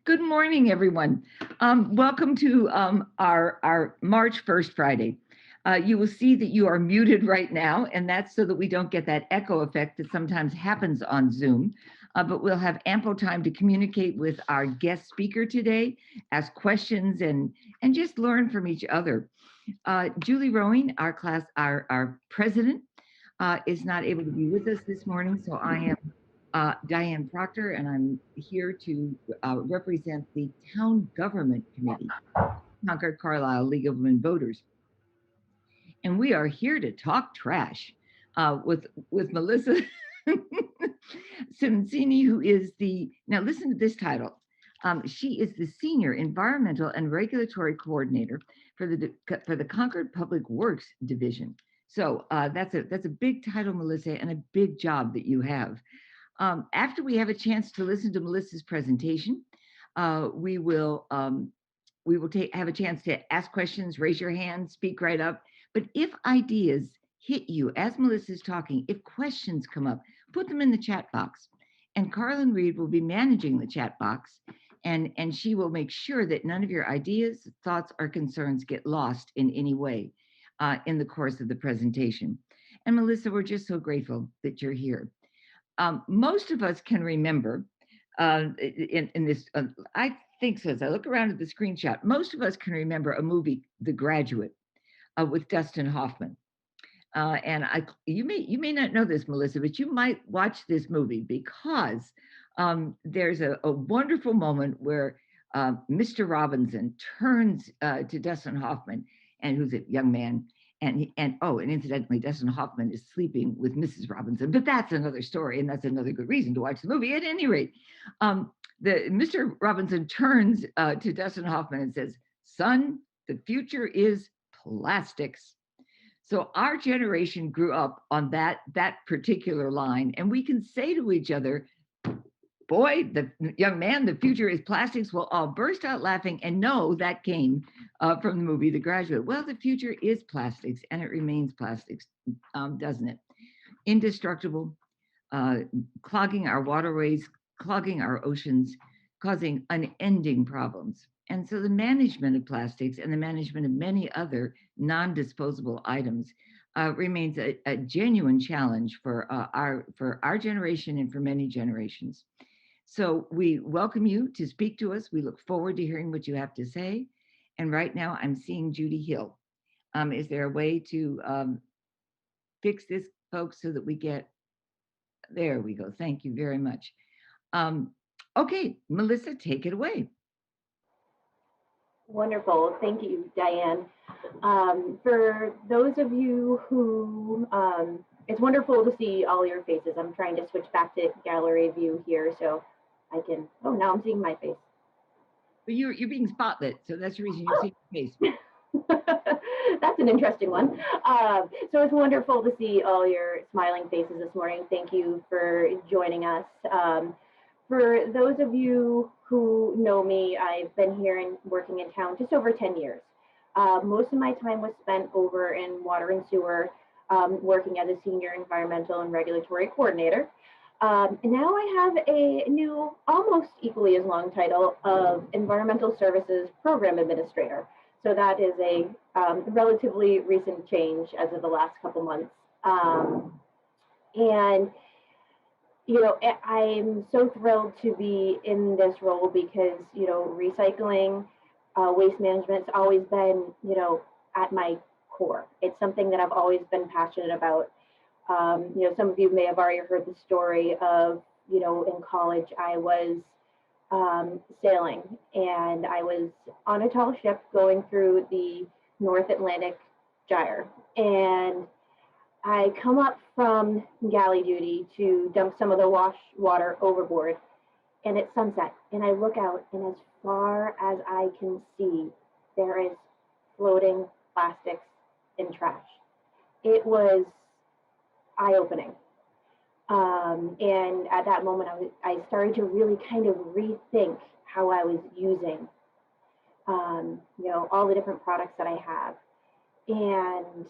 Good morning, everyone. Welcome to our March 1st Friday. You will see that you are muted right now, and that's so that we don't get that echo effect that sometimes happens on Zoom. But we'll have ample time to communicate with our guest speaker today, ask questions, and just learn from each other. Julie Rowing, our president, is not able to be with us this morning, so I am Diane Proctor, and I'm here to represent the Town Government Committee, Concord Carlisle League of Women Voters. And we are here to talk trash with Melissa Simoncini, who is now listen to this title. She is the Senior Environmental and Regulatory Coordinator for the Concord Public Works Division. So that's a big title, Melissa, and a big job that you have. After we have a chance to listen to Melissa's presentation, we will have a chance to ask questions, raise your hand, speak right up. But if ideas hit you as Melissa's talking, if questions come up, put them in the chat box. And Carlin Reed will be managing the chat box, and she will make sure that none of your ideas, thoughts, or concerns get lost in any way in the course of the presentation. And Melissa, we're just so grateful that you're here. Most of us can remember in this, I think so, as I look around at the screenshot, most of us can remember a movie, The Graduate, with Dustin Hoffman. And you may not know this, Melissa, but you might watch this movie because there's a wonderful moment where Mr. Robinson turns to Dustin Hoffman, and who's a young man, and incidentally, Dustin Hoffman is sleeping with Mrs. Robinson, but that's another story, and that's another good reason to watch the movie. At any rate, Mr. Robinson turns to Dustin Hoffman and says, "Son, the future is plastics." So our generation grew up on that particular line, and we can say to each other, "Boy, the young man, the future is plastics." We'll all burst out laughing and know that came from the movie The Graduate. Well, the future is plastics, and it remains plastics, doesn't it? Indestructible, clogging our waterways, clogging our oceans, causing unending problems. And so the management of plastics and the management of many other non-disposable items remains a genuine challenge for our generation and for many generations. So we welcome you to speak to us. We look forward to hearing what you have to say. And right now I'm seeing Judy Hill. Is there a way to fix this, folks, so that we get, there we go. Thank you very much. Okay, Melissa, take it away. Wonderful. Thank you, Diane. For those of you who, it's wonderful to see all your faces. I'm trying to switch back to gallery view here so I can, oh, now I'm seeing my face. But you're being spotlit, so that's the reason you see your face. That's an interesting one. So it's wonderful to see all your smiling faces this morning. Thank you for joining us. For those of you who know me, I've been here and working in town just over 10 years. Most of my time was spent over in water and sewer, working as a senior environmental and regulatory coordinator. And now I have a new, almost equally as long title of environmental services program administrator. So that is a relatively recent change as of the last couple months. And you know, I'm so thrilled to be in this role because, you know, recycling, waste management's always been, you know, at my core. It's something that I've always been passionate about. You know, some of you may have already heard the story of, you know, in college, I was sailing and I was on a tall ship going through the North Atlantic Gyre. And I come up from galley duty to dump some of the wash water overboard, and it's sunset, and I look out, and as far as I can see, there is floating plastics and trash. It was eye-opening. And at that moment, I started to really kind of rethink how I was using, you know, all the different products that I have. And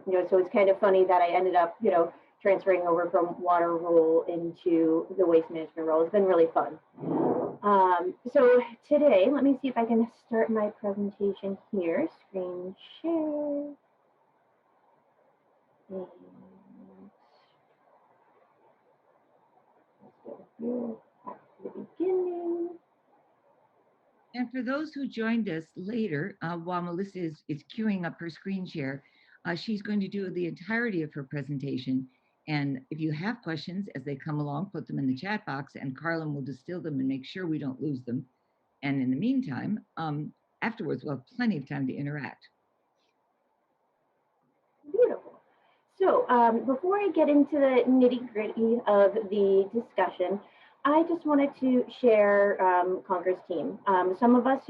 you know, so it's kind of funny that I ended up, you know, transferring over from water role into the waste management role. It's been really fun. So today, let me see if I can start my presentation here. Screen share. And let's go here back to the beginning. And for those who joined us later, while Melissa is queuing up her screen share, she's going to do the entirety of her presentation. And if you have questions as they come along, put them in the chat box, and Carlin will distill them and make sure we don't lose them. And in the meantime, afterwards, we'll have plenty of time to interact. Beautiful. So before I get into the nitty-gritty of the discussion, I just wanted to share Concord's team. Some of us,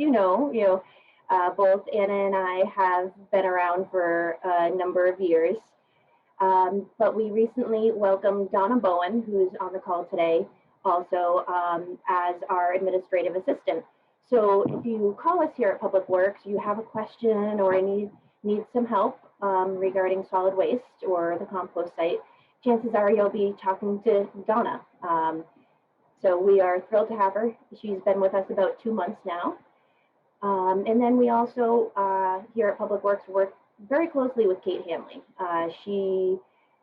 both Anna and I have been around for a number of years, but we recently welcomed Donna Bowen, who's on the call today, also as our administrative assistant. So if you call us here at Public Works, you have a question or need some help regarding solid waste or the compost site, chances are you'll be talking to Donna. So we are thrilled to have her. She's been with us about 2 months now. And then we also, here at Public Works, work very closely with Kate Hanley. She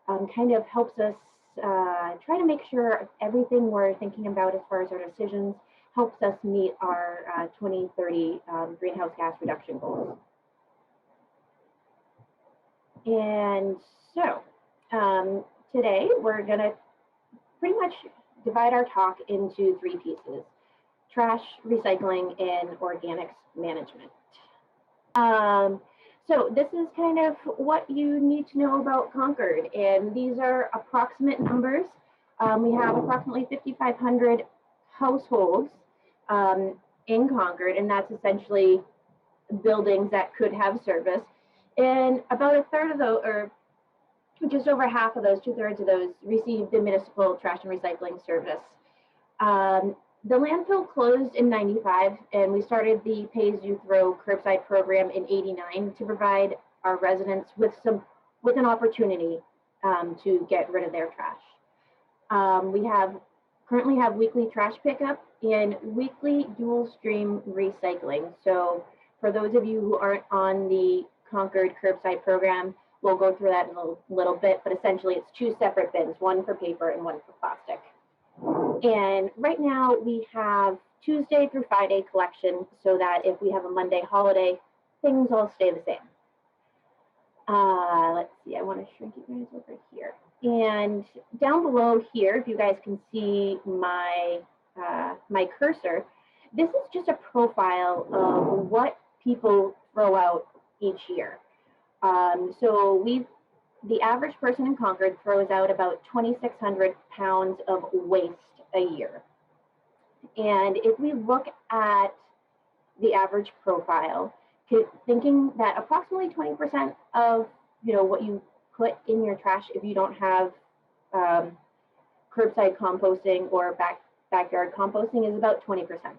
kind of helps us try to make sure everything we're thinking about as far as our decisions helps us meet our 2030 greenhouse gas reduction goals. And so today we're going to pretty much divide our talk into 3 pieces: trash, recycling, and organics management. So this is kind of what you need to know about Concord, and these are approximate numbers. We have approximately 5,500 households in Concord, and that's essentially buildings that could have service. And about a third of those, or just over half of those, 2/3 of those, receive the municipal trash and recycling service. The landfill closed in '95, and we started the pay-as-you-throw curbside program in '89 to provide our residents with an opportunity to get rid of their trash. We currently have weekly trash pickup and weekly dual stream recycling. So for those of you who aren't on the Concord Curbside program, we'll go through that in a little bit, but essentially it's 2 separate bins, one for paper and one for plastic. And right now we have Tuesday through Friday collection, so that if we have a Monday holiday, things all stay the same. Let's see, I want to shrink you guys over here. And down below here, if you guys can see my, my cursor, this is just a profile of what people throw out each year. So the average person in Concord throws out about 2,600 pounds of waste a year. And if we look at the average profile, thinking that approximately 20% of what you put in your trash, if you don't have curbside composting or backyard composting, is about 20%.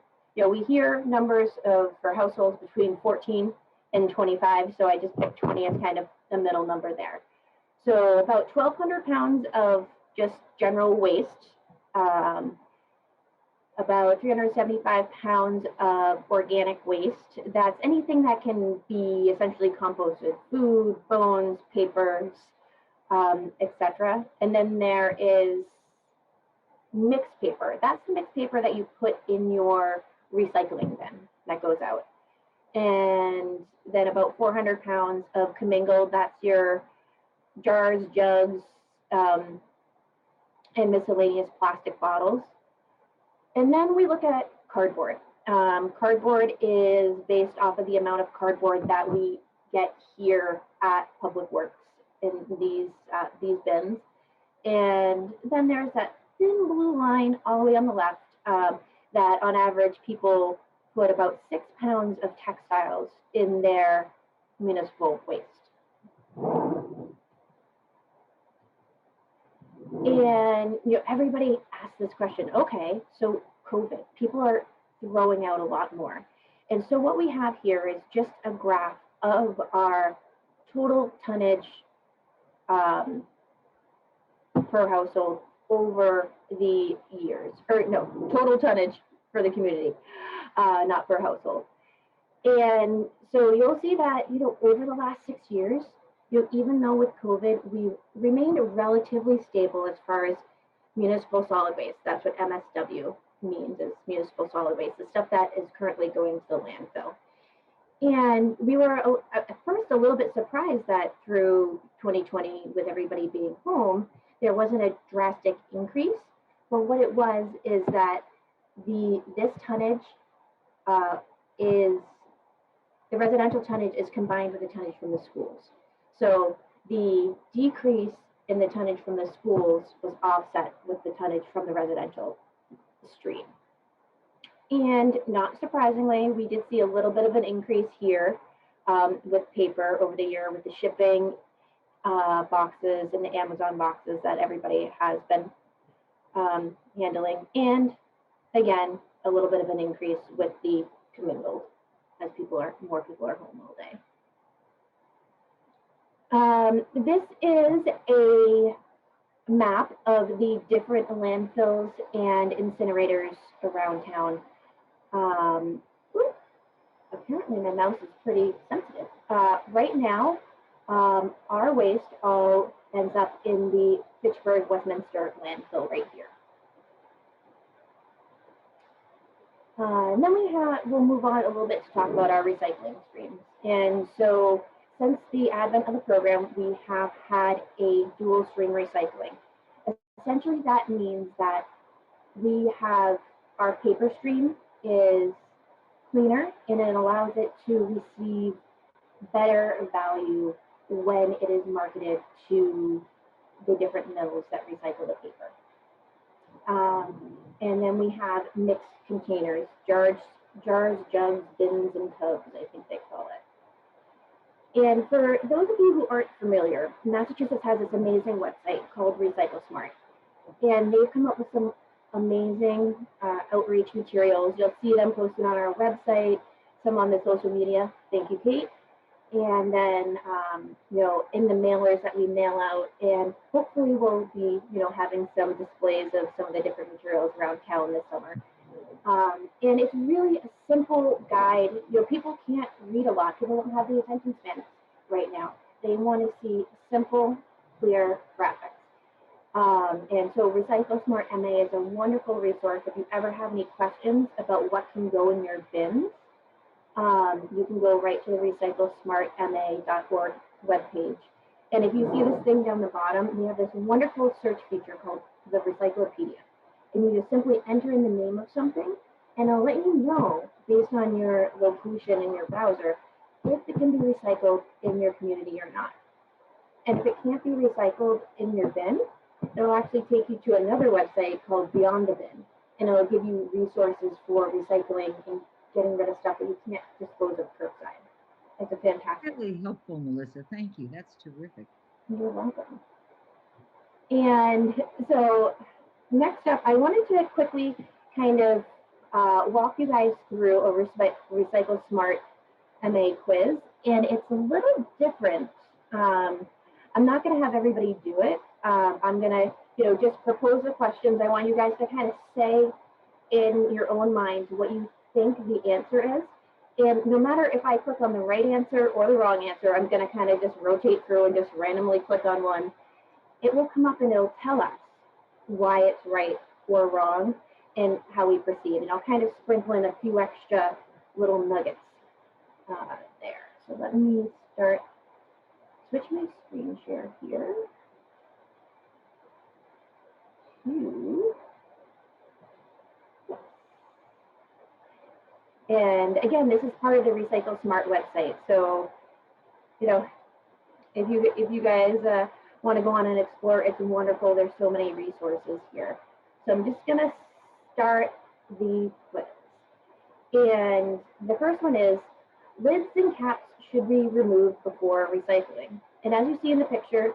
We hear numbers for households between 14 and 25, so I just picked 20 as kind of the middle number there. So about 1,200 pounds of just general waste, about 375 pounds of organic waste. That's anything that can be essentially composted: food, bones, papers, etc. And then there is mixed paper. That's the mixed paper that you put in your recycling bin that goes out. And then about 400 pounds of commingled. That's your jars, jugs, and miscellaneous plastic bottles. And then we look at cardboard. Cardboard is based off of the amount of cardboard that we get here at Public Works in these bins. And then there's that thin blue line all the way on the left that on average people put about 6 pounds of textiles in their municipal waste. And everybody asks this question: okay, so COVID, people are throwing out a lot more. And so what we have here is just a graph of our total tonnage per household over the years, or no, total tonnage for the community, not per household. And so you'll see that, over the last 6 years, even though with COVID, we remained relatively stable as far as municipal solid waste. That's what MSW means, is municipal solid waste, the stuff that is currently going to the landfill. And we were at first a little bit surprised that through 2020, with everybody being home, there wasn't a drastic increase. But what it was is that this tonnage is the residential tonnage is combined with the tonnage from the schools. So the decrease in the tonnage from the schools was offset with the tonnage from the residential stream. And not surprisingly, we did see a little bit of an increase here with paper over the year, with the shipping boxes and the Amazon boxes that everybody has been handling. And again, a little bit of an increase with the commingled, as more people are home all day. This is a map of the different landfills and incinerators around town. Apparently my mouse is pretty sensitive. Right now, our waste all ends up in the Fitchburg Westminster landfill right here. And then we'll move on a little bit to talk about our recycling streams. And so since the advent of the program, we have had a dual stream recycling. Essentially, that means that we have our paper stream is cleaner, and it allows it to receive better value when it is marketed to the different mills that recycle the paper. And then we have mixed containers, jars, jugs, bins, and tubs, I think they call it. And for those of you who aren't familiar, Massachusetts has this amazing website called Recycle Smart. And they've come up with some amazing outreach materials. You'll see them posted on our website, some on the social media. Thank you, Kate. And then, in the mailers that we mail out, and hopefully we'll be, having some displays of some of the different materials around town this summer. And it's really a simple guide. People can't read a lot. People don't have the attention span right now. They want to see simple, clear graphics. And so Recycle Smart MA is a wonderful resource. If you ever have any questions about what can go in your bins, you can go right to the recyclesmartma.org webpage. And if you see this thing down the bottom, we have this wonderful search feature called the Recyclopedia. And you just simply enter in the name of something, and it'll let you know, based on your location in your browser, if it can be recycled in your community or not. And if it can't be recycled in your bin, it'll actually take you to another website called Beyond the Bin, and it'll give you resources for recycling and getting rid of stuff that you can't dispose of curbside. It's a fantastic. Really helpful, Melissa. Thank you. That's terrific. You're welcome. And so next up, I wanted to quickly kind of walk you guys through a Recycle Smart MA quiz, and it's a little different. I'm not going to have everybody do it. I'm going to, just propose the questions. I want you guys to kind of say in your own mind what you think the answer is. And no matter if I click on the right answer or the wrong answer, I'm going to kind of just rotate through and just randomly click on one. It will come up and it'll tell us why it's right or wrong and how we proceed. And I'll kind of sprinkle in a few extra little nuggets there. So let me switch my screen share here to, and again, this is part of the Recycle Smart website. So, if you guys want to go on and explore, it's wonderful. There's so many resources here. So I'm just going to start the quiz. And the first one is, lids and caps should be removed before recycling. And as you see in the picture,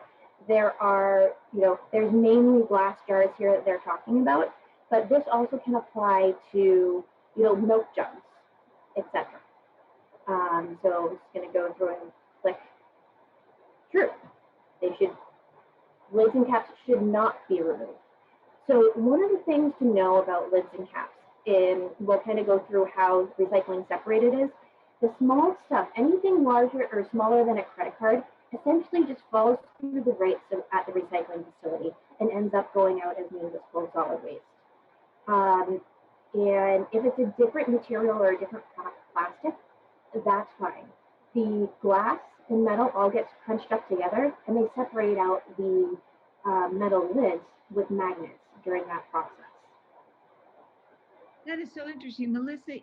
there are, there's mainly glass jars here that they're talking about, but this also can apply to, milk jugs, etc. So I'm just going to go through and click true. Lids and caps should not be removed. So one of the things to know about lids and caps and we'll kind of go through how recycling separated is. The small stuff, anything larger or smaller than a credit card, essentially just falls through the rates at the recycling facility and ends up going out as municipal solid waste. And if it's a different material or a different plastic, that's fine. The glass and metal all gets crunched up together, and they separate out the metal lids with magnets during that process. That is so interesting, Melissa.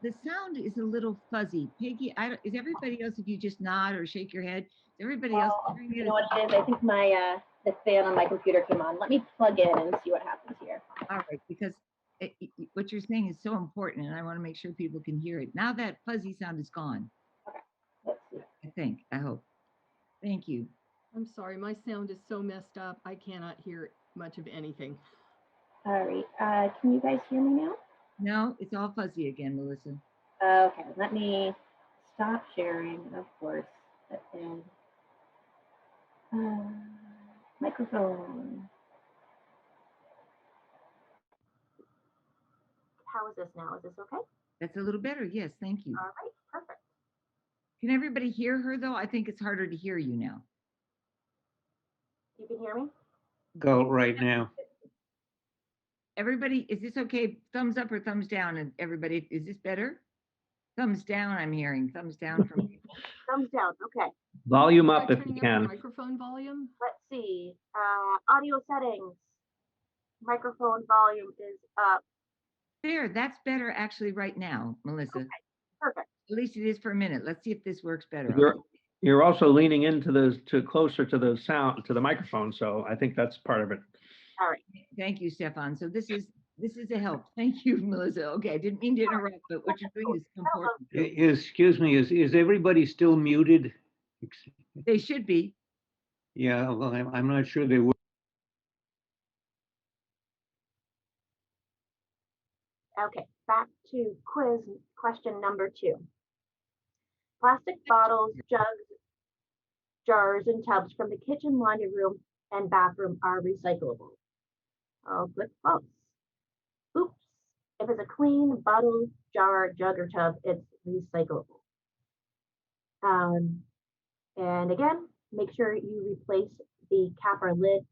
The sound is a little fuzzy. Peggy, is everybody else? If you just nod or shake your head, is everybody else hearing it? You know what it is? I think my the fan on my computer came on. Let me plug in and see what happens here. All right, because what you're saying is so important, and I want to make sure people can hear it. Now that fuzzy sound is gone. Okay, let's see. I hope. Thank you. I'm sorry, my sound is so messed up. I cannot hear much of anything. All right, can you guys hear me now? No, it's all fuzzy again, Melissa. Okay, let me stop sharing, of course. And microphone. How is this now? Is this okay? That's a little better. Yes, thank you. All right, perfect. Can everybody hear her, though? I think it's harder to hear you now. You can hear me? Go right now. Everybody, is this okay? Thumbs up or thumbs down? And everybody, is this better? Thumbs down, I'm hearing. Thumbs down from people. Thumbs down, okay. Volume up if you can. Microphone volume? Let's see. Audio settings. Microphone volume is up. There, that's better actually right now, Melissa. Okay, perfect. At least it is for a minute. Let's see if this works better. You're also leaning into those closer to the sound to the microphone, so I think that's part of it. All right. Thank you, Stefan. So this is a help. Thank you, Melissa. Okay, I didn't mean to interrupt, but what you're doing is important. Excuse me, is everybody still muted? They should be. Yeah, well, I'm not sure they would. Okay, back to quiz question number 2. Plastic bottles, jugs, jars, and tubs from the kitchen, laundry room, and bathroom are recyclable. I'll click false. Oops. If it's a clean bottle, jar, jug, or tub, it's recyclable. And again, make sure you replace the cap or lid.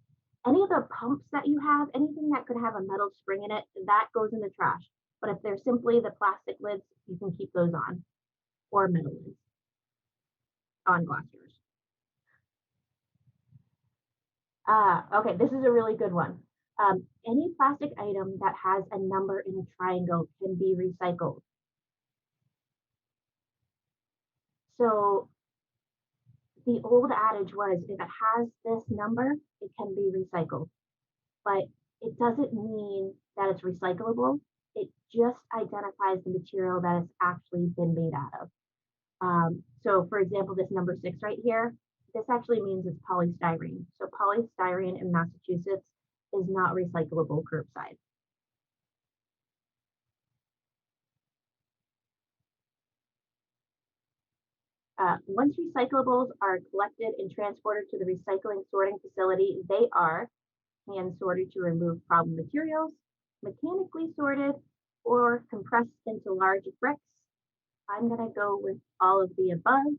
Any of the pumps that you have, anything that could have a metal spring in it, that goes in the trash. But if they're simply the plastic lids, you can keep those on, or metal lids on glass jars. Okay, this is a really good one. Any plastic item that has a number in a triangle can be recycled. So the old adage was, if it has this number, it can be recycled. But it doesn't mean that it's recyclable. It just identifies the material that it's actually been made out of. So for example, this number 6 right here, this actually means it's polystyrene. So polystyrene in Massachusetts is not recyclable curbside. Once recyclables are collected and transported to the recycling sorting facility, they are hand sorted to remove problem materials, mechanically sorted, or compressed into large bricks. I'm going to go with all of the above,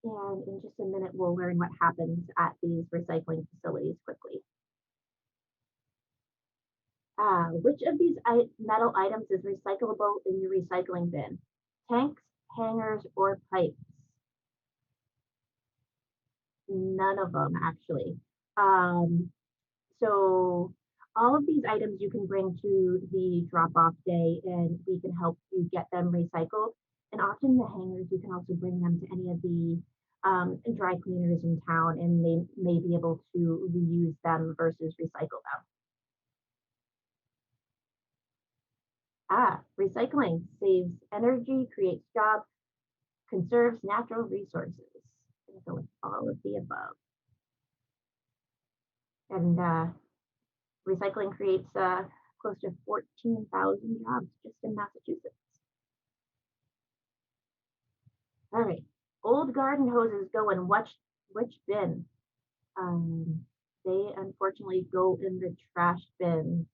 and in just a minute, we'll learn what happens at these recycling facilities quickly. Which of these metal items is recyclable in your recycling bin? Tanks, hangers, or pipes? None of them, actually. So all of these items you can bring to the drop-off day, and we can help you get them recycled. And often the hangers, you can also bring them to any of the dry cleaners in town, and they may be able to reuse them versus recycle them. Recycling saves energy, creates jobs, conserves natural resources. I'm going to go with all of the above. And recycling creates close to 14,000 jobs just in Massachusetts. All right, old garden hoses go in which bin? They unfortunately go in the trash bin.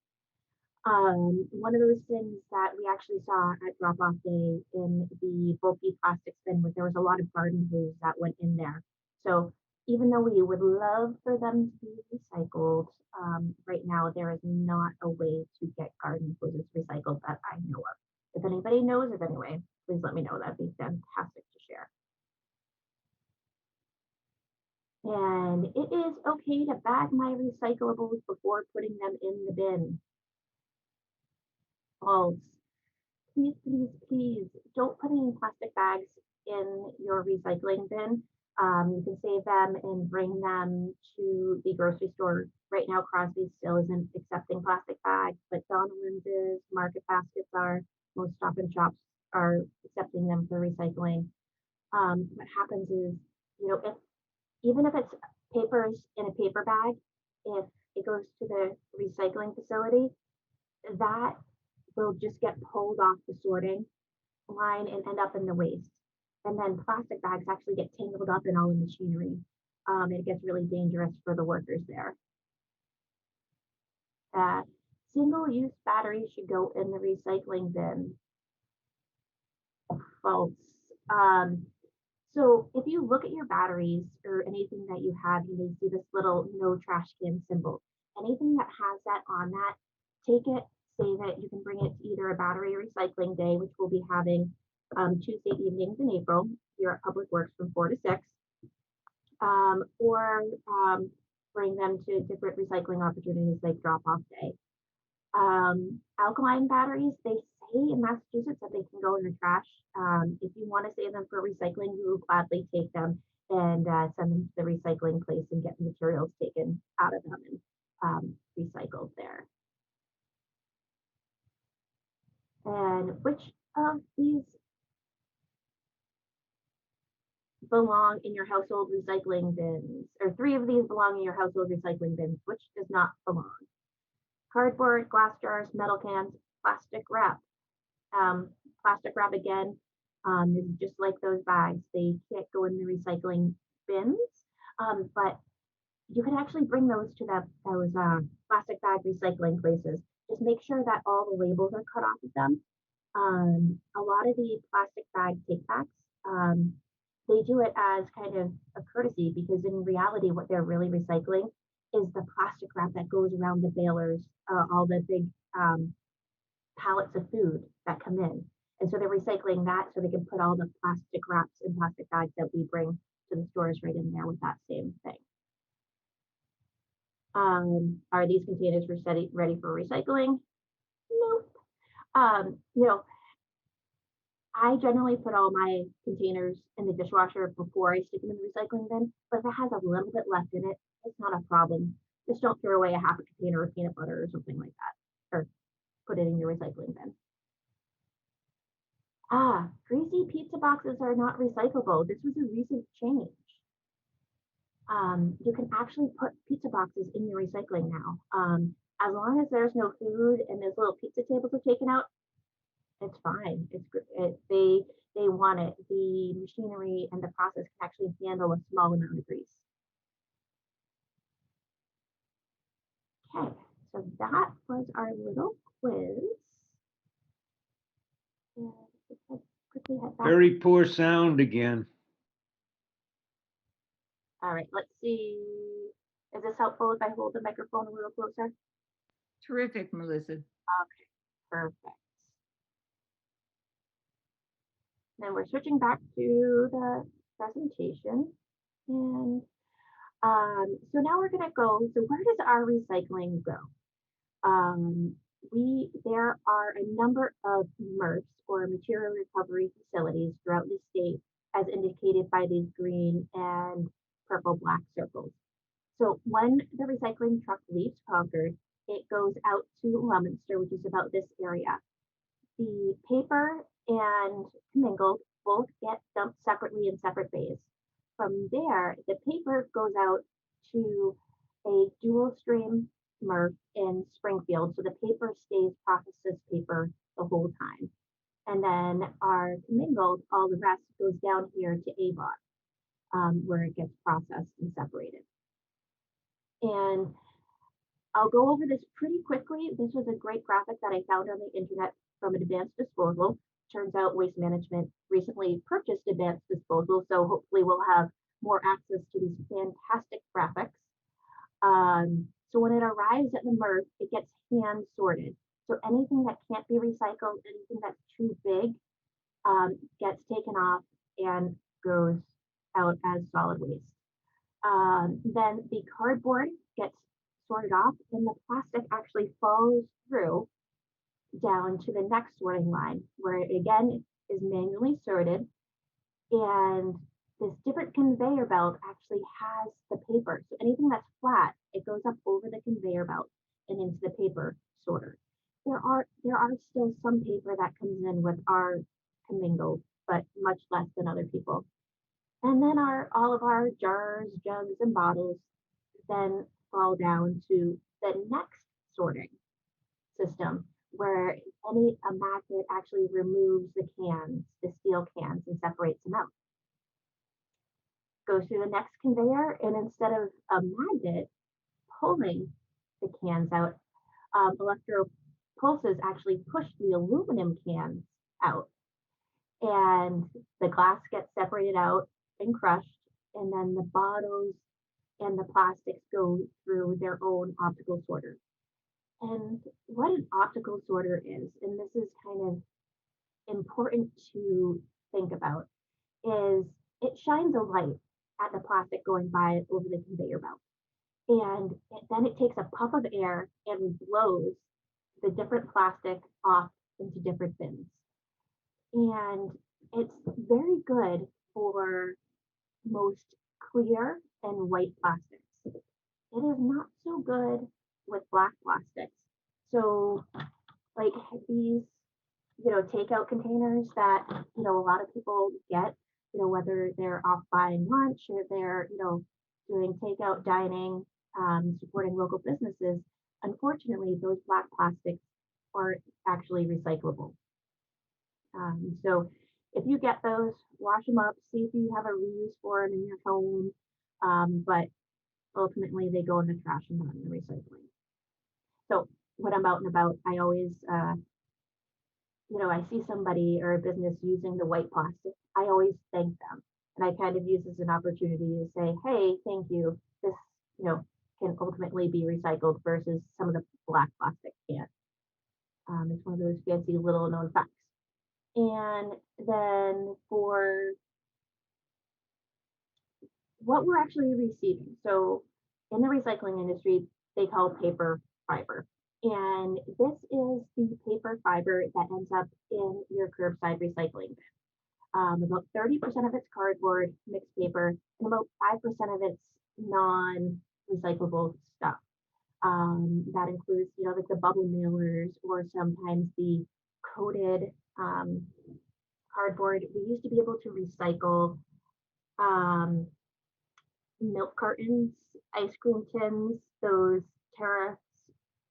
One of those things that we actually saw at drop-off day in the bulky plastics bin was there was a lot of garden hose that went in there. So even though we would love for them to be recycled, right now there is not a way to get garden hoses recycled that I know of. If anybody knows of any way, please let me know. That'd be fantastic to share. And it is okay to bag my recyclables before putting them in the bin. False. Please, please, please don't put any plastic bags in your recycling bin. You can save them and bring them to the grocery store. Right now, Crosby still isn't accepting plastic bags, but Donovan's is, Market Baskets are, most Stop and Shops are accepting them for recycling. What happens is, if even if it's papers in a paper bag, if it goes to the recycling facility, that will just get pulled off the sorting line and end up in the waste. And then plastic bags actually get tangled up in all the machinery. It gets really dangerous for the workers there. Single-use batteries should go in the recycling bin. False. So if you look at your batteries or anything that you have, you may see this little no trash can symbol. Anything that has that on that, take it, save it. You can bring it to either a battery recycling day, which we'll be having Tuesday evenings in April here at Public Works from 4 to 6, or bring them to different recycling opportunities like drop-off day. Alkaline batteries, they say in Massachusetts that they can go in the trash. If you want to save them for recycling, we will gladly take them and send them to the recycling place and get the materials taken out of them and recycled there. And which of these belong in your household recycling bins? Or 3 of these belong in your household recycling bins. Which does not belong? Cardboard, glass jars, metal cans, plastic wrap. Plastic wrap again is just like those bags. They can't go in the recycling bins, but you can actually bring those to those plastic bag recycling places. Just make sure that all the labels are cut off of them. A lot of the plastic bag take backs, they do it as kind of a courtesy because in reality, what they're really recycling is the plastic wrap that goes around the balers, all the big pallets of food that come in. And so they're recycling that so they can put all the plastic wraps and plastic bags that we bring to the stores right in there with that same thing. Are these containers ready for recycling? Nope. I generally put all my containers in the dishwasher before I stick them in the recycling bin, but if it has a little bit left in it, it's not a problem. Just don't throw away a half a container of peanut butter or something like that, or put it in your recycling bin. Greasy pizza boxes are not recyclable. This was a recent change. You can actually put pizza boxes in your recycling now. As long as there's no food and those little pizza tables are taken out, it's fine. They want it. The machinery and the process can actually handle a small amount of grease. Okay, so that was our little quiz. And quickly head back. Very poor sound again. All right, let's see. Is this helpful if I hold the microphone a little closer? Terrific, Melissa. Okay, perfect. Then we're switching back to the presentation. And so now we're gonna go, so where does our recycling go? There are a number of MRFs, or material recovery facilities, throughout the state, as indicated by these green and purple black circles. So when the recycling truck leaves Concord, it goes out to Leominster, which is about this area. The paper and commingled both get dumped separately in separate bays. From there, the paper goes out to a dual stream MRF in Springfield. So the paper stays processed as paper the whole time. And then our commingled, all the rest goes down here to Avon, where it gets processed and separated. And I'll go over this pretty quickly. This was a great graphic that I found on the internet from Advanced Disposal. Turns out Waste Management recently purchased Advanced Disposal, so hopefully we'll have more access to these fantastic graphics. So when it arrives at the MRF, it gets hand sorted. So anything that can't be recycled, anything that's too big, gets taken off and goes out as solid waste. Then the cardboard gets sorted off, and the plastic actually follows through down to the next sorting line, where it again is manually sorted, and this different conveyor belt actually has the paper. So anything that's flat, it goes up over the conveyor belt and into the paper sorter. There are still some paper that comes in with our commingled, but much less than other people. And then all of our jars, jugs, and bottles then fall down to the next sorting system, where a magnet actually removes the cans, the steel cans, and separates them out. Goes through the next conveyor, and instead of a magnet pulling the cans out, electropulses actually push the aluminum cans out, and the glass gets separated out and crushed, and then the bottles and the plastics go through their own optical sorter. And what an optical sorter is, and this is kind of important to think about, is it shines a light at the plastic going by over the conveyor belt. And then it takes a puff of air and blows the different plastic off into different bins. And it's very good for most clear and white plastics. It is not so good with black plastics. So like these, takeout containers that, a lot of people get, whether they're off buying lunch or they're, doing takeout dining, supporting local businesses, unfortunately, those black plastics aren't actually recyclable. So if you get those, wash them up, see if you have a reuse for them in your home, but ultimately they go in the trash and not in the recycling. So when I'm out and about, I always, I see somebody or a business using the white plastic, I always thank them. And I kind of use this as an opportunity to say, hey, thank you. This, can ultimately be recycled versus some of the black plastic can't. It's one of those fancy little known facts. And then for what we're actually receiving. So in the recycling industry, they call paper fiber. And this is the paper fiber that ends up in your curbside recycling bin. About 30% of it's cardboard, mixed paper, and about 5% of it's non-recyclable stuff. That includes, like the bubble mailers or sometimes the coated cardboard. We used to be able to recycle milk cartons, ice cream tins, those Terra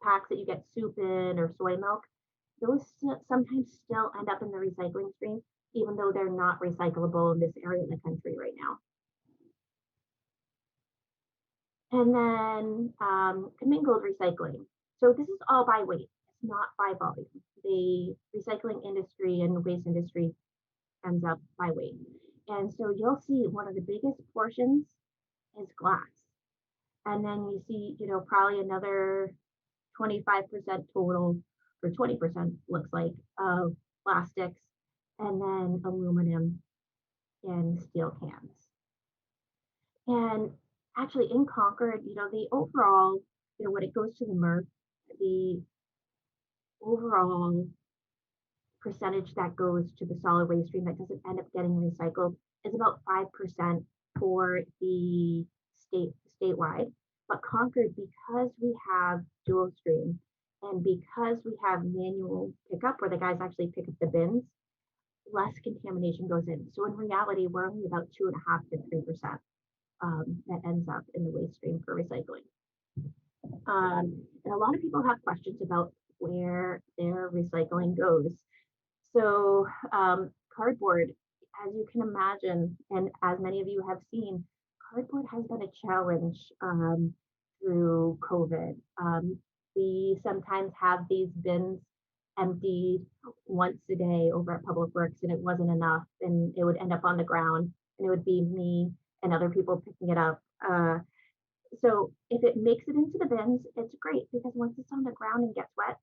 packs that you get soup in or soy milk. Those sometimes still end up in the recycling stream, even though they're not recyclable in this area of the country right now. And then commingled recycling. So this is all by weight, it's not by volume. The recycling industry and the waste industry ends up by weight. And so you'll see one of the biggest portions is glass. And then you see, probably another 25% total, or 20% looks like, of plastics, and then aluminum and steel cans. And actually in Concord, the overall, when it goes to the MRF, the overall percentage that goes to the solid waste stream that doesn't end up getting recycled is about 5% for the statewide. But Concord, because we have dual stream and because we have manual pickup where the guys actually pick up the bins, less contamination goes in. So in reality, we're only about 2.5 to 3% that ends up in the waste stream for recycling. And a lot of people have questions about where their recycling goes. So cardboard, as you can imagine, and as many of you have seen, cardboard has been a challenge through COVID. We sometimes have these bins emptied once a day over at Public Works, and it wasn't enough, and it would end up on the ground, and it would be me and other people picking it up. So if it makes it into the bins, it's great, because once it's on the ground and gets wet,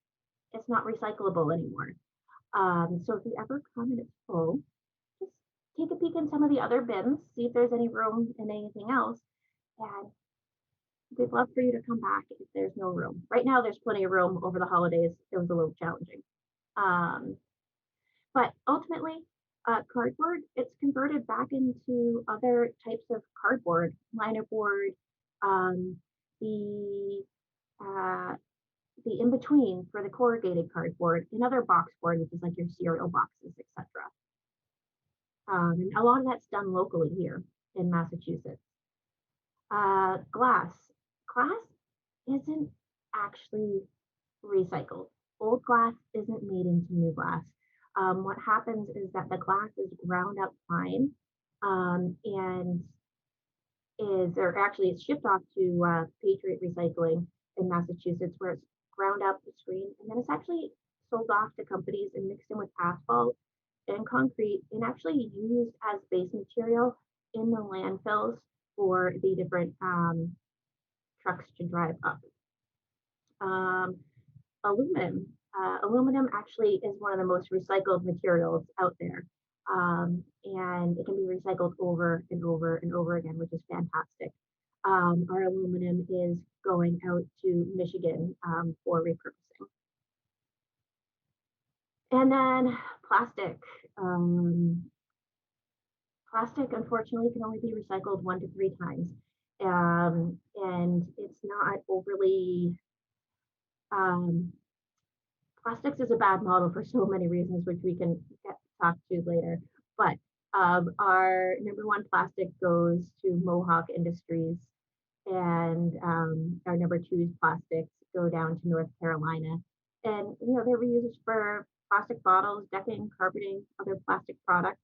it's not recyclable anymore. So if you ever come and it's full, just take a peek in some of the other bins, see if there's any room in anything else, and we'd love for you to come back if there's no room. Right now, there's plenty of room. Over the holidays, it was a little challenging. But ultimately, cardboard, it's converted back into other types of cardboard, linerboard, the the in-between for the corrugated cardboard, and other box board, which is like your cereal boxes, etc. And a lot of that's done locally here in Massachusetts. Glass. Glass isn't actually recycled. Old glass isn't made into new glass. What happens is that the glass is ground up fine, and it's shipped off to Patriot Recycling in Massachusetts, where it's ground up, screened, and then it's actually sold off to companies and mixed in with asphalt and concrete, and actually used as base material in the landfills for the different trucks to drive up. Aluminum. Aluminum actually is one of the most recycled materials out there. And it can be recycled over and over and over again, which is fantastic. Our aluminum is going out to Michigan for repurposing. And then plastic. Plastic, unfortunately, can only be recycled 1 to 3 times. And it's not overly, plastics is a bad model for so many reasons, which we can talk to later. But our number 1 plastic goes to Mohawk Industries, and our number 2 plastics go down to North Carolina. And they're reused for plastic bottles, decking, carpeting, other plastic products,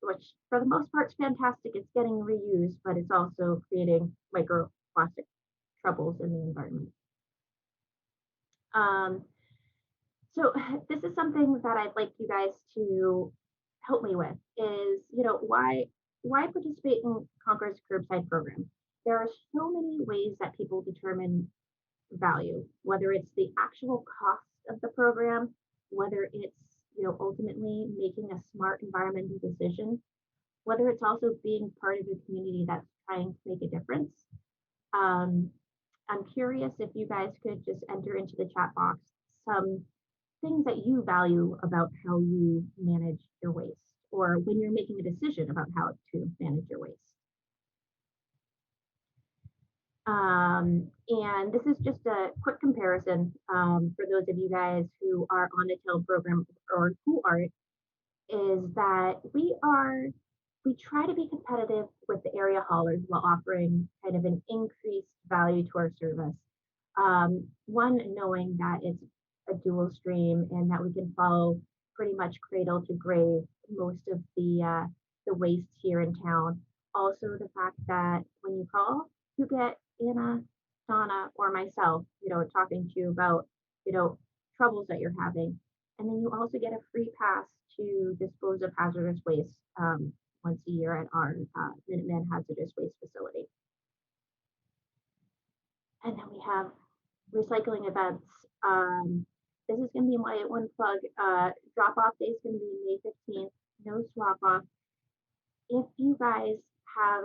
which for the most part is fantastic. It's getting reused, but it's also creating microplastic troubles in the environment. So this is something that I'd like you guys to help me with is, why participate in Concord's Curbside program? There are so many ways that people determine value, whether it's the actual cost of the program, whether it's, ultimately making a smart environmental decision, whether it's also being part of a community that's trying to make a difference. I'm curious if you guys could just enter into the chat box some things that you value about how you manage your waste, or when you're making a decision about how to manage your waste. And this is just a quick comparison for those of you guys who are on the Untitled program or who aren't, is that we try to be competitive with the area haulers while offering kind of an increased value to our service. One, knowing that it's a dual stream and that we can follow pretty much cradle to grave most of the waste here in town. Also, the fact that when you call, you get Anna, Donna, or myself, talking to you about, troubles that you're having. And then you also get a free pass to dispose of hazardous waste once a year at our Minuteman Hazardous Waste Facility. And then we have recycling events. This is going to be my one plug. Drop-off day is going to be May 15th. No swap-off. If you guys have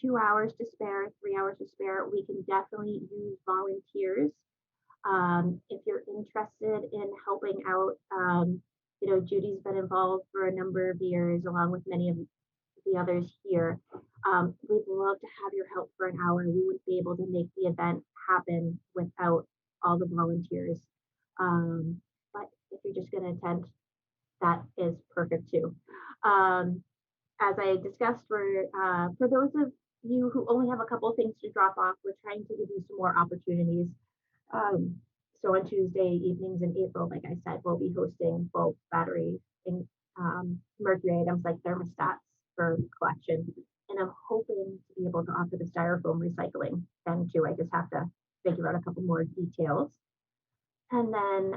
2 hours to spare, 3 hours to spare, we can definitely use volunteers. If you're interested in helping out, Judy's been involved for a number of years, along with many of the others here. We'd love to have your help for an hour. We wouldn't be able to make the event happen without all the volunteers. But if you're just going to attend, that is perfect too. As I discussed, for those of you who only have a couple of things to drop off, we're trying to give you some more opportunities. So on Tuesday evenings in April, like I said, we'll be hosting bulk battery and mercury items like thermostats for collection. and I'm hoping to be able to offer the styrofoam recycling then too. I just have to figure out a couple more details. And then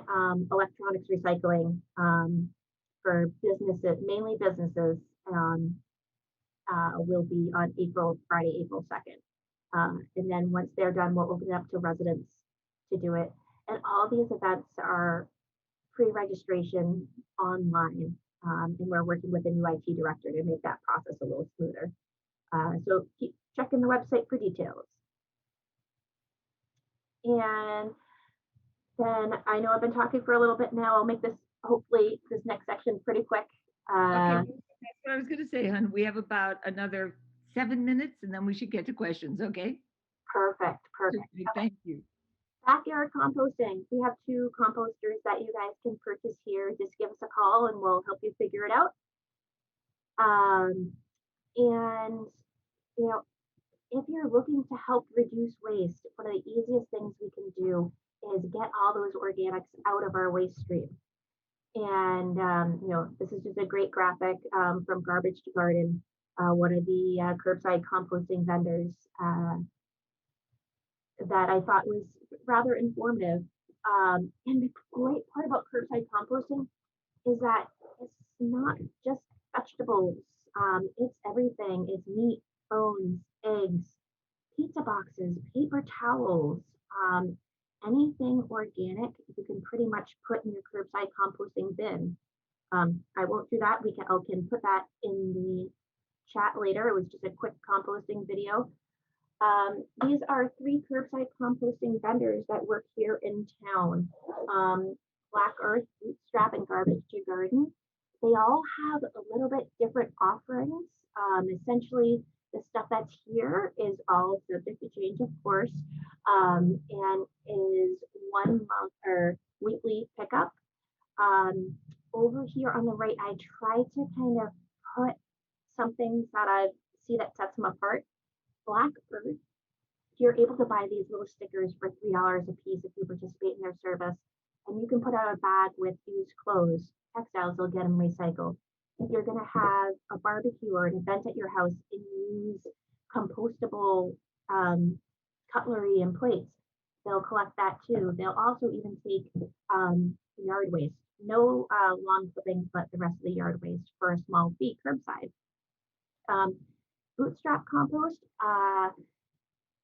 electronics recycling for businesses, mainly businesses, will be on Friday, April 2nd. And then once they're done, we'll open it up to residents to do it. And all these events are pre-registration online. And we're working with a new IT director to make that process a little smoother. So keep checking the website for details. And then I know I've been talking for a little bit now. I'll make this, hopefully, this next section pretty quick. Okay, that's what I was going to say, hon. We have about another 7 minutes, and then we should get to questions, okay? Perfect. Thank you. Backyard composting. We have 2 composters that you guys can purchase here. Just give us a call and we'll help you figure it out. And, you know, if you're looking to help reduce waste, one of the easiest things we can do is get all those organics out of our waste stream. And, you know, this is just a great graphic from Garbage to Garden, one of the curbside composting vendors that I thought was rather informative. And the great part about curbside composting is that it's not just vegetables. It's everything. It's meat, bones, eggs, pizza boxes, paper towels, anything organic you can pretty much put in your curbside composting bin. I won't do that. I can put that in the chat later. It was just a quick composting video. These are 3 curbside composting vendors that work here in town. Black Earth, Bootstrap, and Garbage to Garden. They all have a little bit different offerings. Essentially, the stuff that's here is all subject to change, of course, and is 1 month or weekly pickup. Over here on the right, I try to kind of put some things that I see that sets them apart. Black Earth, you're able to buy these little stickers for $3 a piece if you participate in their service. And you can put out a bag with used clothes, textiles, they'll get them recycled. If you're going to have a barbecue or an event at your house and use compostable cutlery and plates, they'll collect that too. They'll also even take yard waste, no lawn clippings, but the rest of the yard waste for a small fee curbside. Bootstrap Compost.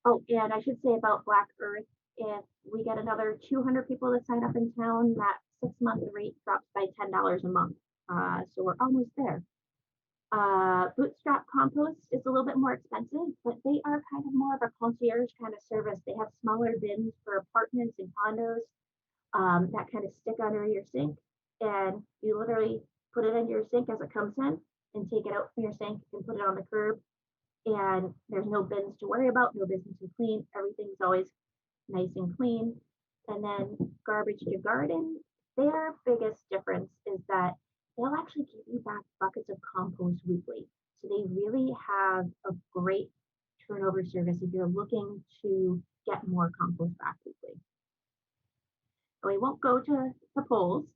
Oh, and I should say about Black Earth, if we get another 200 people to sign up in town, that 6-month rate drops by $10 a month. So we're almost there. Bootstrap Compost is a little bit more expensive, but they are kind of more of a concierge kind of service. They have smaller bins for apartments and condos that kind of stick under your sink. And you literally put it in your sink as it comes in and take it out from your sink and put it on the curb. And there's no bins to worry about, no bins to clean. Everything's always nice and clean. And then Garbage to Garden, their biggest difference is that they'll actually give you back buckets of compost weekly. So they really have a great turnover service if you're looking to get more compost back weekly. So we won't go to the polls.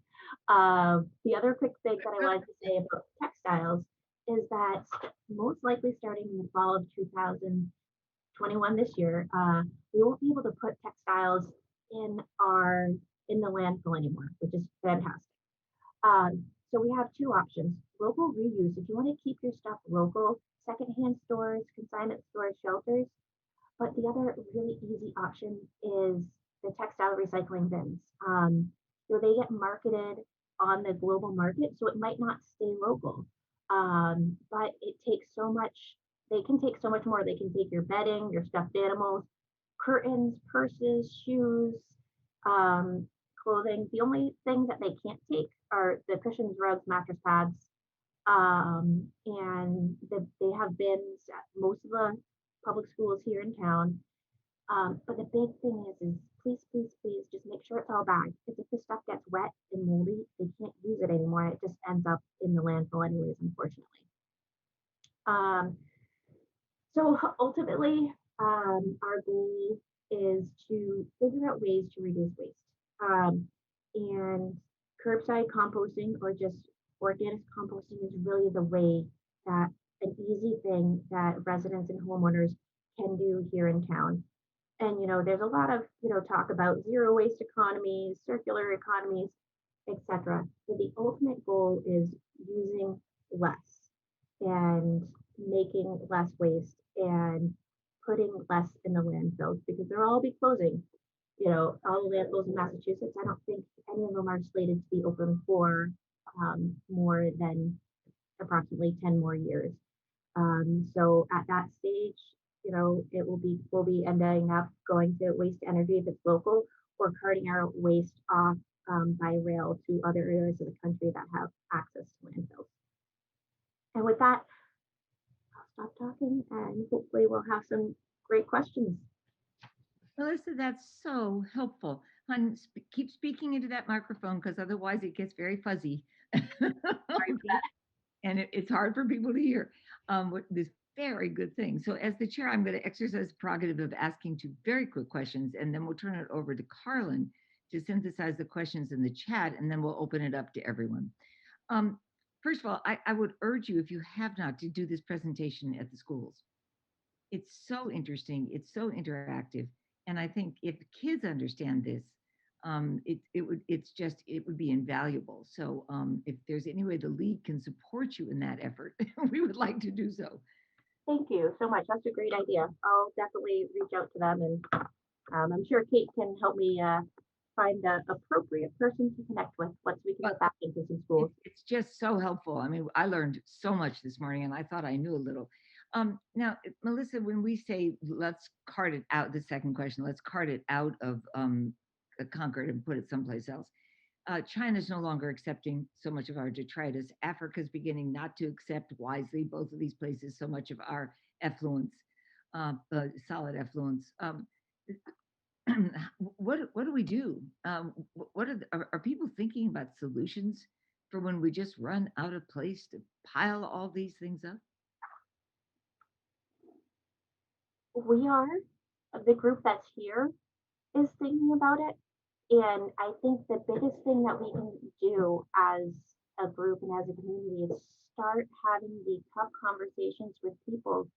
The other quick thing that I wanted to say about textiles is that most likely starting in the fall of 2021 this year, we won't be able to put textiles in the landfill anymore, which is fantastic. So we have 2 options. Local reuse, if you want to keep your stuff local, secondhand stores, consignment stores, shelters. But the other really easy option is the textile recycling bins. So they get marketed on the global market, so it might not stay local. But it takes so much, they can take so much more. They can take your bedding, your stuffed animals, curtains, purses, shoes, clothing. The only things that they can't take are the cushions, rugs, mattress pads, and they have bins at most of the public schools here in town. But the big thing is please, please, please just make sure it's all bagged. Because if the stuff gets wet and moldy, they can't use it anymore. It just ends up in the landfill anyways, unfortunately. So ultimately, our goal is to figure out ways to reduce waste. And curbside composting or just organic composting is really the way that an easy thing that residents and homeowners can do here in town. And, there's a lot of, talk about zero waste economies, circular economies, etc. But the ultimate goal is using less and making less waste and putting less in the landfills because they'll all be closing. All the landfills in Massachusetts, I don't think any of them are slated to be open for more than approximately 10 more years. So at that stage, we'll be ending up going to waste energy if it's local or carting our waste off by rail to other areas of the country that have access to landfills. And with that, I'll stop talking and hopefully we'll have some great questions. Melissa, that's so helpful. Hon, keep speaking into that microphone because otherwise it gets very fuzzy. And it's hard for people to hear this very good thing. So as the chair, I'm going to exercise the prerogative of asking two very quick questions, and then we'll turn it over to Carlin to synthesize the questions in the chat, and then we'll open it up to everyone. First of all, I would urge you, if you have not, to do this presentation at the schools. It's so interesting. It's so interactive. And I think if kids understand this, it would be invaluable. So if there's any way the league can support you in that effort, we would like to do so. Thank you so much. That's a great idea. I'll definitely reach out to them, and I'm sure Kate can help me find the appropriate person to connect with once we can get back into some schools. It's just so helpful. I mean, I learned so much this morning, and I thought I knew a little. Now, Melissa, when we say let's cart it out, the second question, let's cart it out of Concord and put it someplace else. China's no longer accepting so much of our detritus. Africa's beginning not to accept wisely, both of these places, so much of our effluents, solid effluents. What do we do? What are people thinking about solutions for when we just run out of place to pile all these things up? We are, the group that's here is thinking about it. And I think the biggest thing that we can do as a group and as a community is start having the tough conversations with people.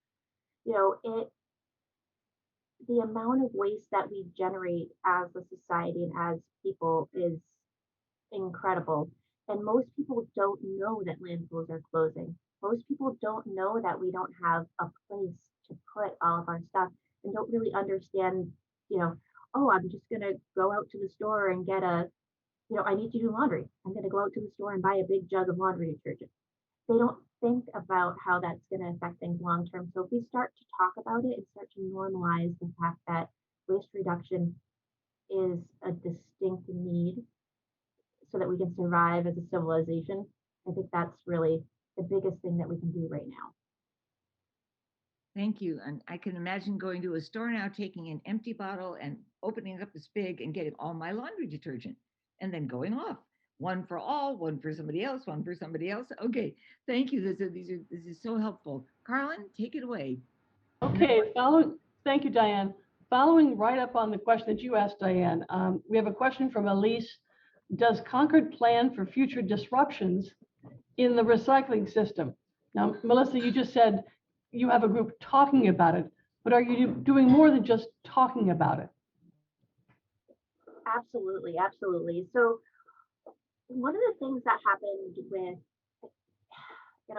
The amount of waste that we generate as a society and as people is incredible. And most people don't know that landfills are closing. Most people don't know that we don't have a place to put all of our stuff and don't really understand, oh, I'm just going to go out to the store and get I need to do laundry. I'm going to go out to the store and buy a big jug of laundry detergent. They don't think about how that's going to affect things long term. So if we start to talk about it and start to normalize the fact that waste reduction is a distinct need so that we can survive as a civilization, I think that's really the biggest thing that we can do right now. Thank you. And I can imagine going to a store now, taking an empty bottle and opening up the spig and getting all my laundry detergent and then going off. One for all, one for somebody else, one for somebody else. Okay, thank you. This is so helpful. Carlin, take it away. Okay, thank you, Diane. Following right up on the question that you asked, Diane, we have a question from Elise. Does Concord plan for future disruptions in the recycling system? Now, Melissa, you just said you have a group talking about it, but are you doing more than just talking about it? Absolutely, absolutely. So one of the things that happened with,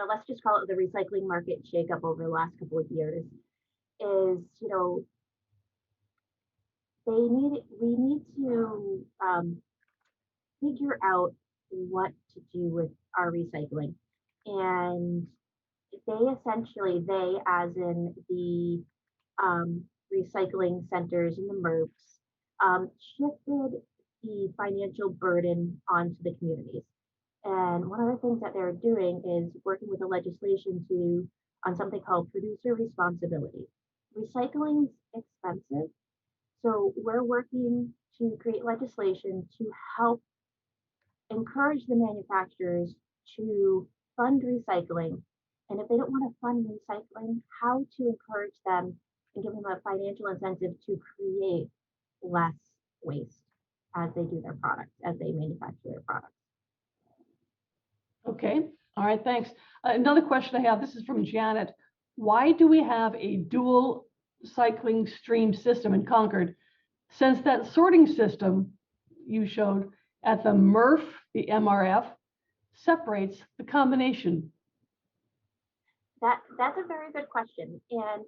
let's just call it the recycling market shakeup over the last couple of years is, we need to figure out what to do with our recycling. And they as in the recycling centers and the MRFs, shifted the financial burden onto the communities. And one of the things that they're doing is working with the legislation on something called producer responsibility. Recycling's expensive, so we're working to create legislation to help encourage the manufacturers to fund recycling. And if they don't want to fund recycling, how to encourage them and give them a financial incentive to create less waste as they do their products, as they manufacture their products. Okay. All right, thanks. Another question I have, this is from Janet. Why do we have a dual cycling stream system in Concord, since that sorting system you showed at the MRF, the MRF, separates the combination? That's a very good question. And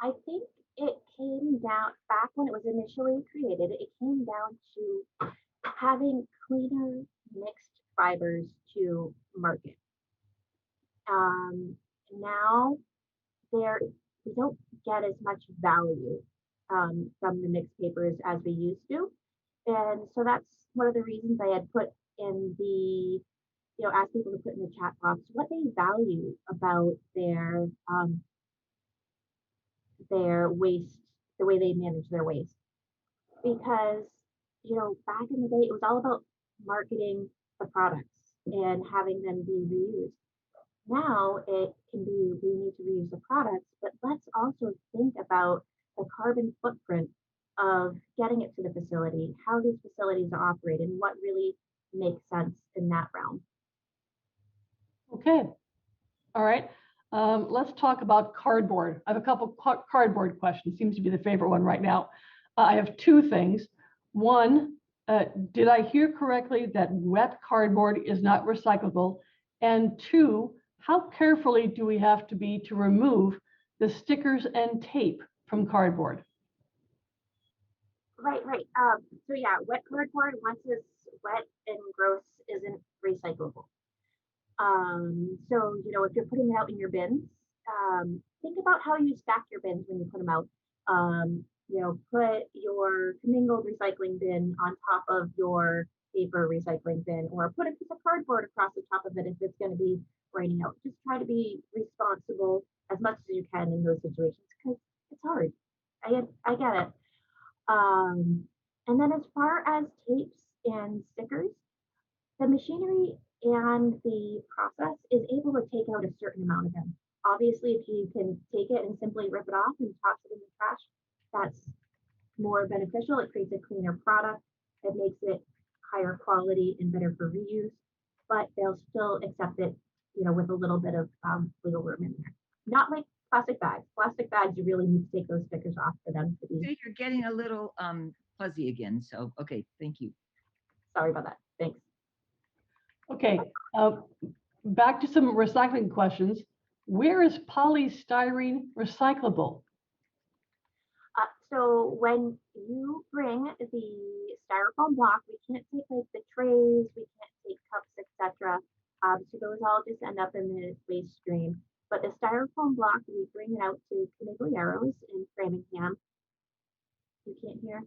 I think it came down, back when it was initially created, it came down to having cleaner mixed fibers to market. Now we don't get as much value from the mixed papers as we used to. And so that's one of the reasons I had put in the, ask people to put in the chat box what they value about their waste, the way they manage their waste. Because, back in the day, it was all about marketing the products and having them be reused. Now it can be, we need to reuse the products, but let's also think about the carbon footprint of getting it to the facility, how these facilities are operated, and what really makes sense in that realm. Okay, all right. Let's talk about cardboard. I have a couple cardboard questions. Seems to be the favorite one right now. I have two things. One, did I hear correctly that wet cardboard is not recyclable? And two, how carefully do we have to be to remove the stickers and tape from cardboard? Right. So yeah, wet cardboard, once it's wet and gross, isn't recyclable. So, if you're putting it out in your bins, think about how you stack your bins when you put them out. Put your commingled recycling bin on top of your paper recycling bin, or put a piece of cardboard across the top of it if it's going to be raining out. Just try to be responsible as much as you can in those situations, because it's hard. I get it. And then as far as tapes and stickers, the machinery and the process is able to take out a certain amount of them. Obviously, if you can take it and simply rip it off and toss it in the trash, that's more beneficial. It creates a cleaner product. It makes it higher quality and better for reuse, but they'll still accept it, with a little bit of wiggle room in there. Not like plastic bags. Plastic bags, you really need to take those stickers off for them to be. So you're getting a little fuzzy again. So, okay, thank you. Sorry about that. Thanks. Okay, back to some recycling questions. Where is polystyrene recyclable? So when you bring the styrofoam block, we can't take like the trays, we can't take cups, etc. So those all just end up in the waste stream. But the styrofoam block, we bring it out to Canigliaro's in Framingham. You can't hear?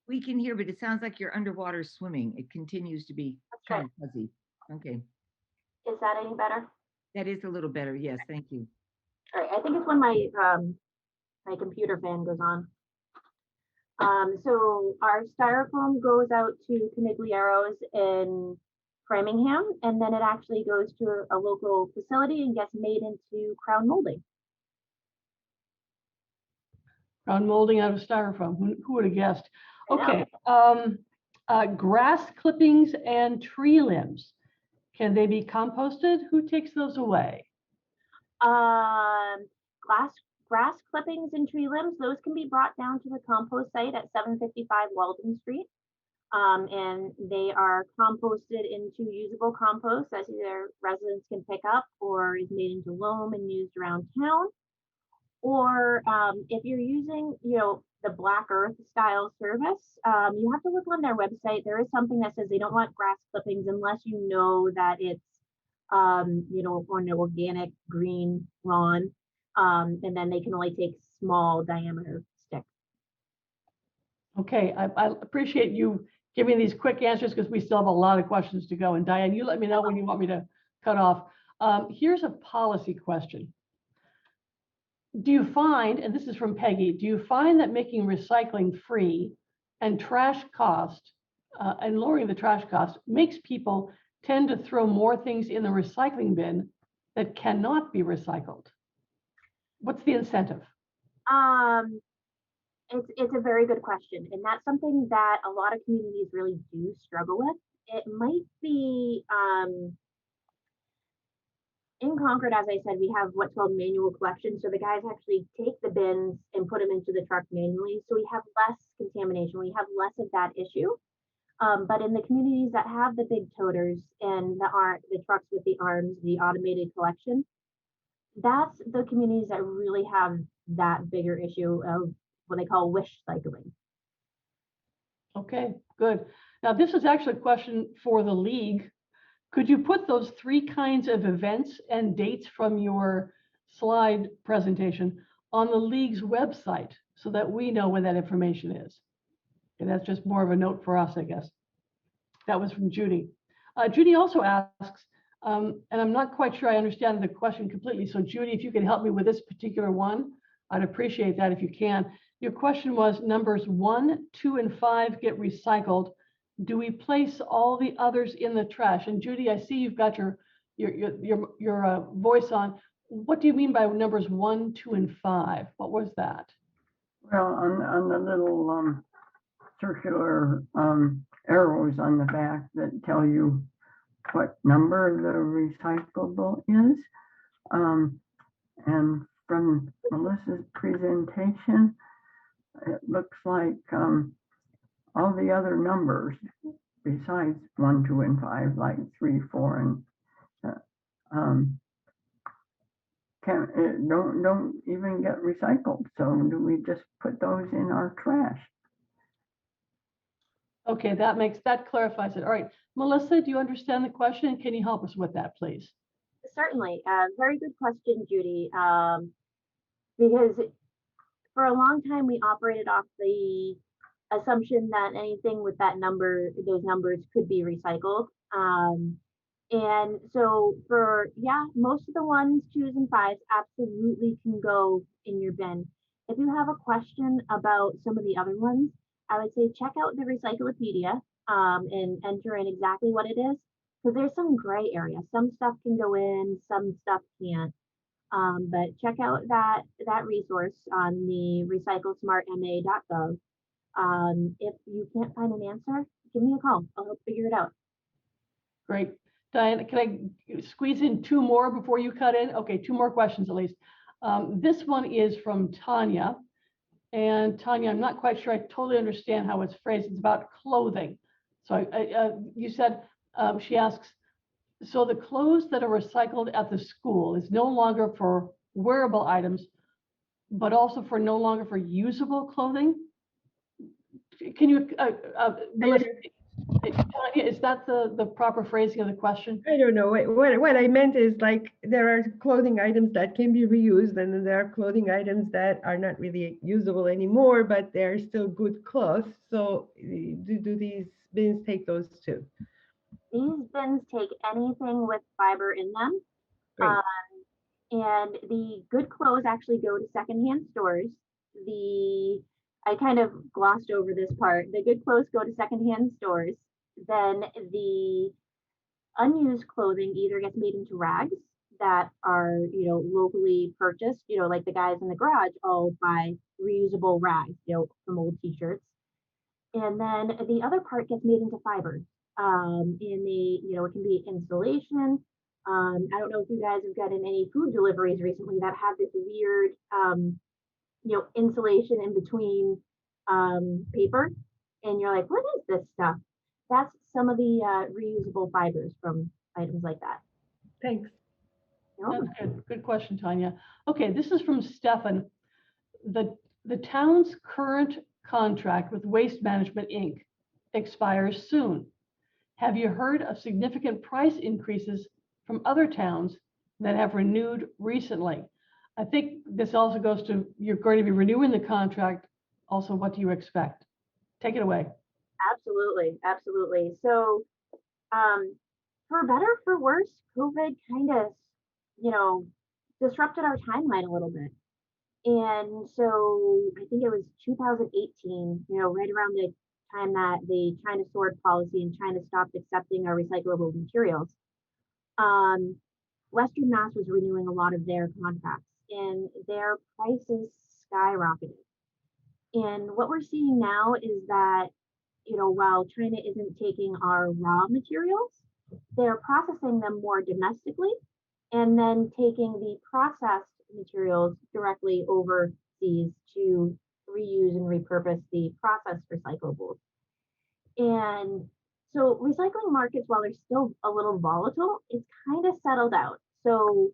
We can hear, but it sounds like you're underwater swimming. It continues to be kind of fuzzy. Okay. Is that any better? That is a little better. Yes, thank you. All right, I think it's when my my computer fan goes on. So our styrofoam goes out to Canigliaro's in Framingham, and then it actually goes to a local facility and gets made into crown molding. Crown molding out of styrofoam. Who would have guessed? Okay. Grass clippings and tree limbs. Can they be composted? Who takes those away? Grass clippings and tree limbs, those can be brought down to the compost site at 755 Walden Street. And they are composted into usable compost that either residents can pick up or is made into loam and used around town. Or if you're using, the Black Earth style service, you have to look on their website. There is something that says they don't want grass clippings unless you know that it's, on an organic green lawn. And then they can only take small diameter sticks. Okay, I appreciate you giving these quick answers because we still have a lot of questions to go. And Diane, you let me know when you want me to cut off. Here's a policy question. Do you find, and this is from Peggy, do you find that making recycling free and trash cost and lowering the trash cost makes people tend to throw more things in the recycling bin that cannot be recycled? What's the incentive? It's a very good question, and that's something that a lot of communities really do struggle with. it might be in Concord, as I said, we have what's called manual collection. So the guys actually take the bins and put them into the truck manually. So we have less contamination. We have less of that issue. But in the communities that have the big toters and the trucks with the arms, the automated collection, that's the communities that really have that bigger issue of what they call wish cycling. Okay, good. Now, this is actually a question for the league. Could you put those 3 kinds of events and dates from your slide presentation on the league's website so that we know when that information is? And that's just more of a note for us, I guess. That was from Judy. Judy also asks, and I'm not quite sure I understand the question completely. So Judy, if you can help me with this particular one, I'd appreciate that if you can. Your question was numbers 1, 2, and 5 get recycled. Do we place all the others in the trash? And Judy, I see you've got your voice on. What do you mean by numbers 1, 2, and 5? What was that? Well, on the little circular arrows on the back that tell you what number the recyclable is. And from Melissa's presentation, it looks like all the other numbers besides 1, 2, and 5, like 3, 4, and don't even get recycled. So do we just put those in our trash? Okay, that clarifies it. All right, Melissa, do you understand the question? Can you help us with that, please? Certainly, very good question, Judy. Because for a long time we operated off the assumption that anything with that number, those numbers could be recycled. And so for, most of the 1s, 2s, and 5s absolutely can go in your bin. If you have a question about some of the other ones, I would say check out the Recyclopedia and enter in exactly what it is, because there's some gray area. Some stuff can go in, some stuff can't. But check out that resource on the recyclesmartma.gov. If you can't find an answer, give me a call. I'll help figure it out. Great. Diane, can I squeeze in 2 more before you cut in? Okay, 2 more questions at least. This one is from Tanya. And Tanya, I'm not quite sure I totally understand how it's phrased. It's about clothing. So you said, she asks, so the clothes that are recycled at the school is no longer for wearable items, but also for no longer for usable clothing? Can you, Melissa, Tanya, is that the proper phrasing of the question? I don't know. What I meant is, like, there are clothing items that can be reused, and then there are clothing items that are not really usable anymore, but they're still good clothes. So do these bins take those too? These bins take anything with fiber in them. Great. And the good clothes actually go to secondhand stores. I kind of glossed over this part. The good clothes go to secondhand stores. Then the unused clothing either gets made into rags that are, locally purchased, like the guys in the garage all buy reusable rags, from old t-shirts. And then the other part gets made into fibers. It can be insulation. I don't know if you guys have gotten any food deliveries recently that have this weird, insulation in between paper. And you're like, what is this stuff? That's some of the reusable fibers from items like that. Thanks. That's good. Good question, Tanya. Okay, this is from Stefan. The town's current contract with Waste Management, Inc. expires soon. Have you heard of significant price increases from other towns that have renewed recently? I think this also goes to, you're going to be renewing the contract. Also, what do you expect? Take it away. Absolutely. So, for better or for worse, COVID kind of, disrupted our timeline a little bit. And so I think it was 2018, right around the time that the China sword policy and China stopped accepting our recyclable materials. Western Mass was renewing a lot of their contracts and their prices skyrocketed. And what we're seeing now is that while China isn't taking our raw materials, they're processing them more domestically and then taking the processed materials directly overseas to reuse and repurpose the processed recyclables. And so recycling markets, while they're still a little volatile, it's kind of settled out. So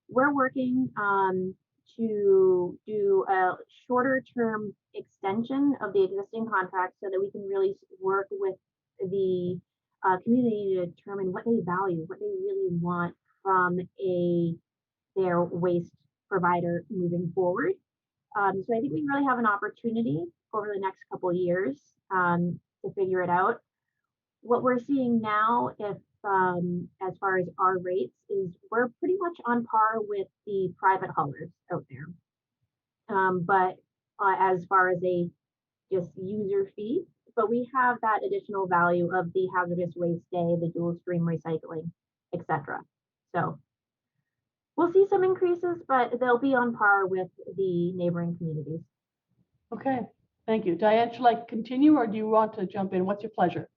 we're working to do a shorter term extension of the existing contract so that we can really work with the community to determine what they value, what they really want from their waste provider moving forward. So I think we really have an opportunity over the next couple of years to figure it out. What we're seeing now, if as far as our rates, is we're pretty much on par with the private haulers out there. But as far as a just user fee, but we have that additional value of the hazardous waste day, the dual stream recycling, etc. So we'll see some increases, but they'll be on par with the neighboring communities. Okay, thank you. Diane, should I continue or do you want to jump in? What's your pleasure?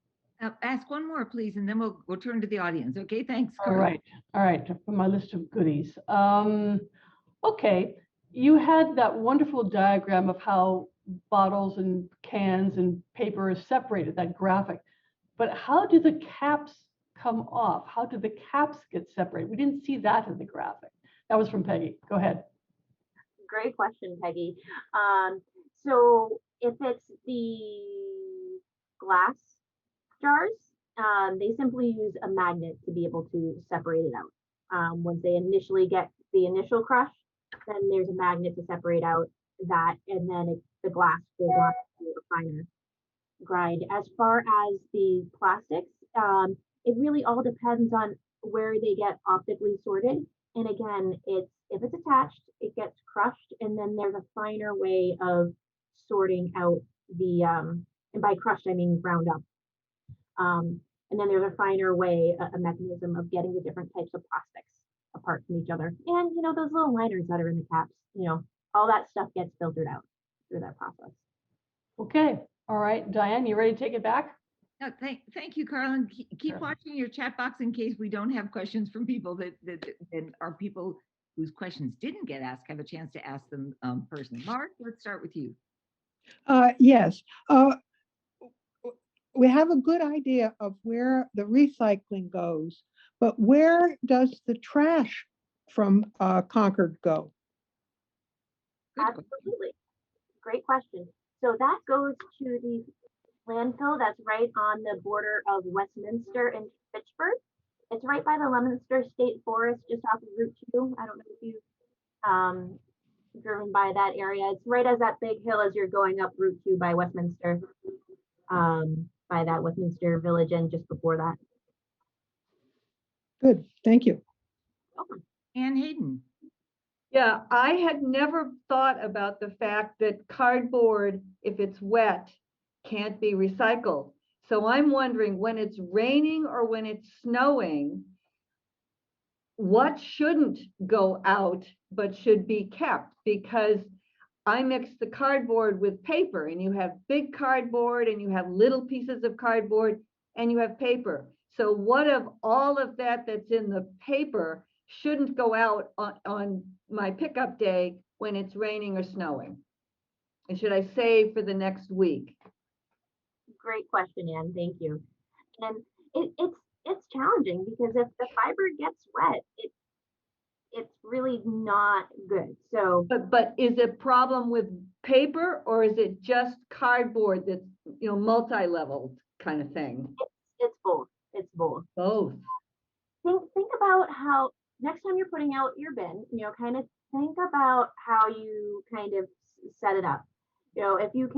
Ask one more, please, and then we'll turn to the audience. Okay, thanks. All right, for my list of goodies. Okay, you had that wonderful diagram of how bottles and cans and paper is separated, that graphic. But how do the caps come off? How do the caps get separated? We didn't see that in the graphic. That was from Peggy. Go ahead. Great question, Peggy. So if it's the glass jars, they simply use a magnet to be able to separate it out. Once they initially get the initial crush, then there's a magnet to separate out that, and then the glass goes on to a finer grind. As far as the plastics, it really all depends on where they get optically sorted. And again, if it's attached, it gets crushed, and then there's a finer way of sorting out the, and by crushed, I mean ground up. And then there's a finer way, a mechanism of getting the different types of plastics apart from each other. And, those little liners that are in the caps, all that stuff gets filtered out through that process. Okay, all right, Diane, you ready to take it back? No, thank you, Carlin. Keep watching your chat box in case we don't have questions from people that are people whose questions didn't get asked, have a chance to ask them personally. Mark, let's start with you. Yes. We have a good idea of where the recycling goes, but where does the trash from Concord go? Absolutely. Great question. So that goes to the landfill that's right on the border of Westminster and Fitchburg. It's right by the Leominster State Forest, just off of Route 2. I don't know if you've driven by that area. It's right as that big hill as you're going up Route 2 by Westminster, by that Westminster Village, and just before that. Good, thank you. Welcome. Ann Hayden. Yeah, I had never thought about the fact that cardboard, if it's wet, can't be recycled. So I'm wondering, when it's raining or when it's snowing, what shouldn't go out but should be kept? Because I mix the cardboard with paper, and you have big cardboard and you have little pieces of cardboard and you have paper. So what of all of that that's in the paper shouldn't go out on my pickup day when it's raining or snowing? And should I save for the next week? Great question, Ann. Thank you. And it's challenging because if the fiber gets wet, it's really not good. So, but is it a problem with paper, or is it just cardboard that's multi-leveled kind of thing? It's both. It's both. Both. Think about how next time you're putting out your bin, kind of think about how you kind of set it up. If you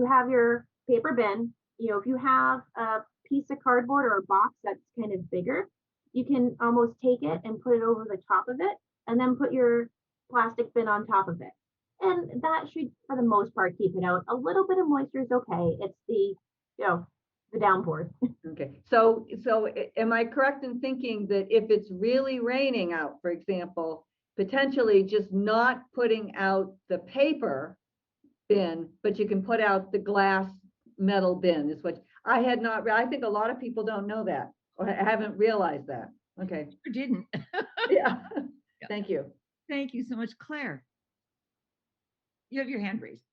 have your paper bin, if you have a piece of cardboard or a box that's kind of bigger, you can almost take it and put it over the top of it, and then put your plastic bin on top of it. And that should, for the most part, keep it out. A little bit of moisture is okay. It's the downpours. Okay, so am I correct in thinking that if it's really raining out, for example, potentially just not putting out the paper bin, but you can put out the glass metal bin is what I had not, I think a lot of people don't know that, or haven't realized that. Okay, Or didn't. yeah, Yeah. thank you. Thank you so much, Claire. You have your hand raised.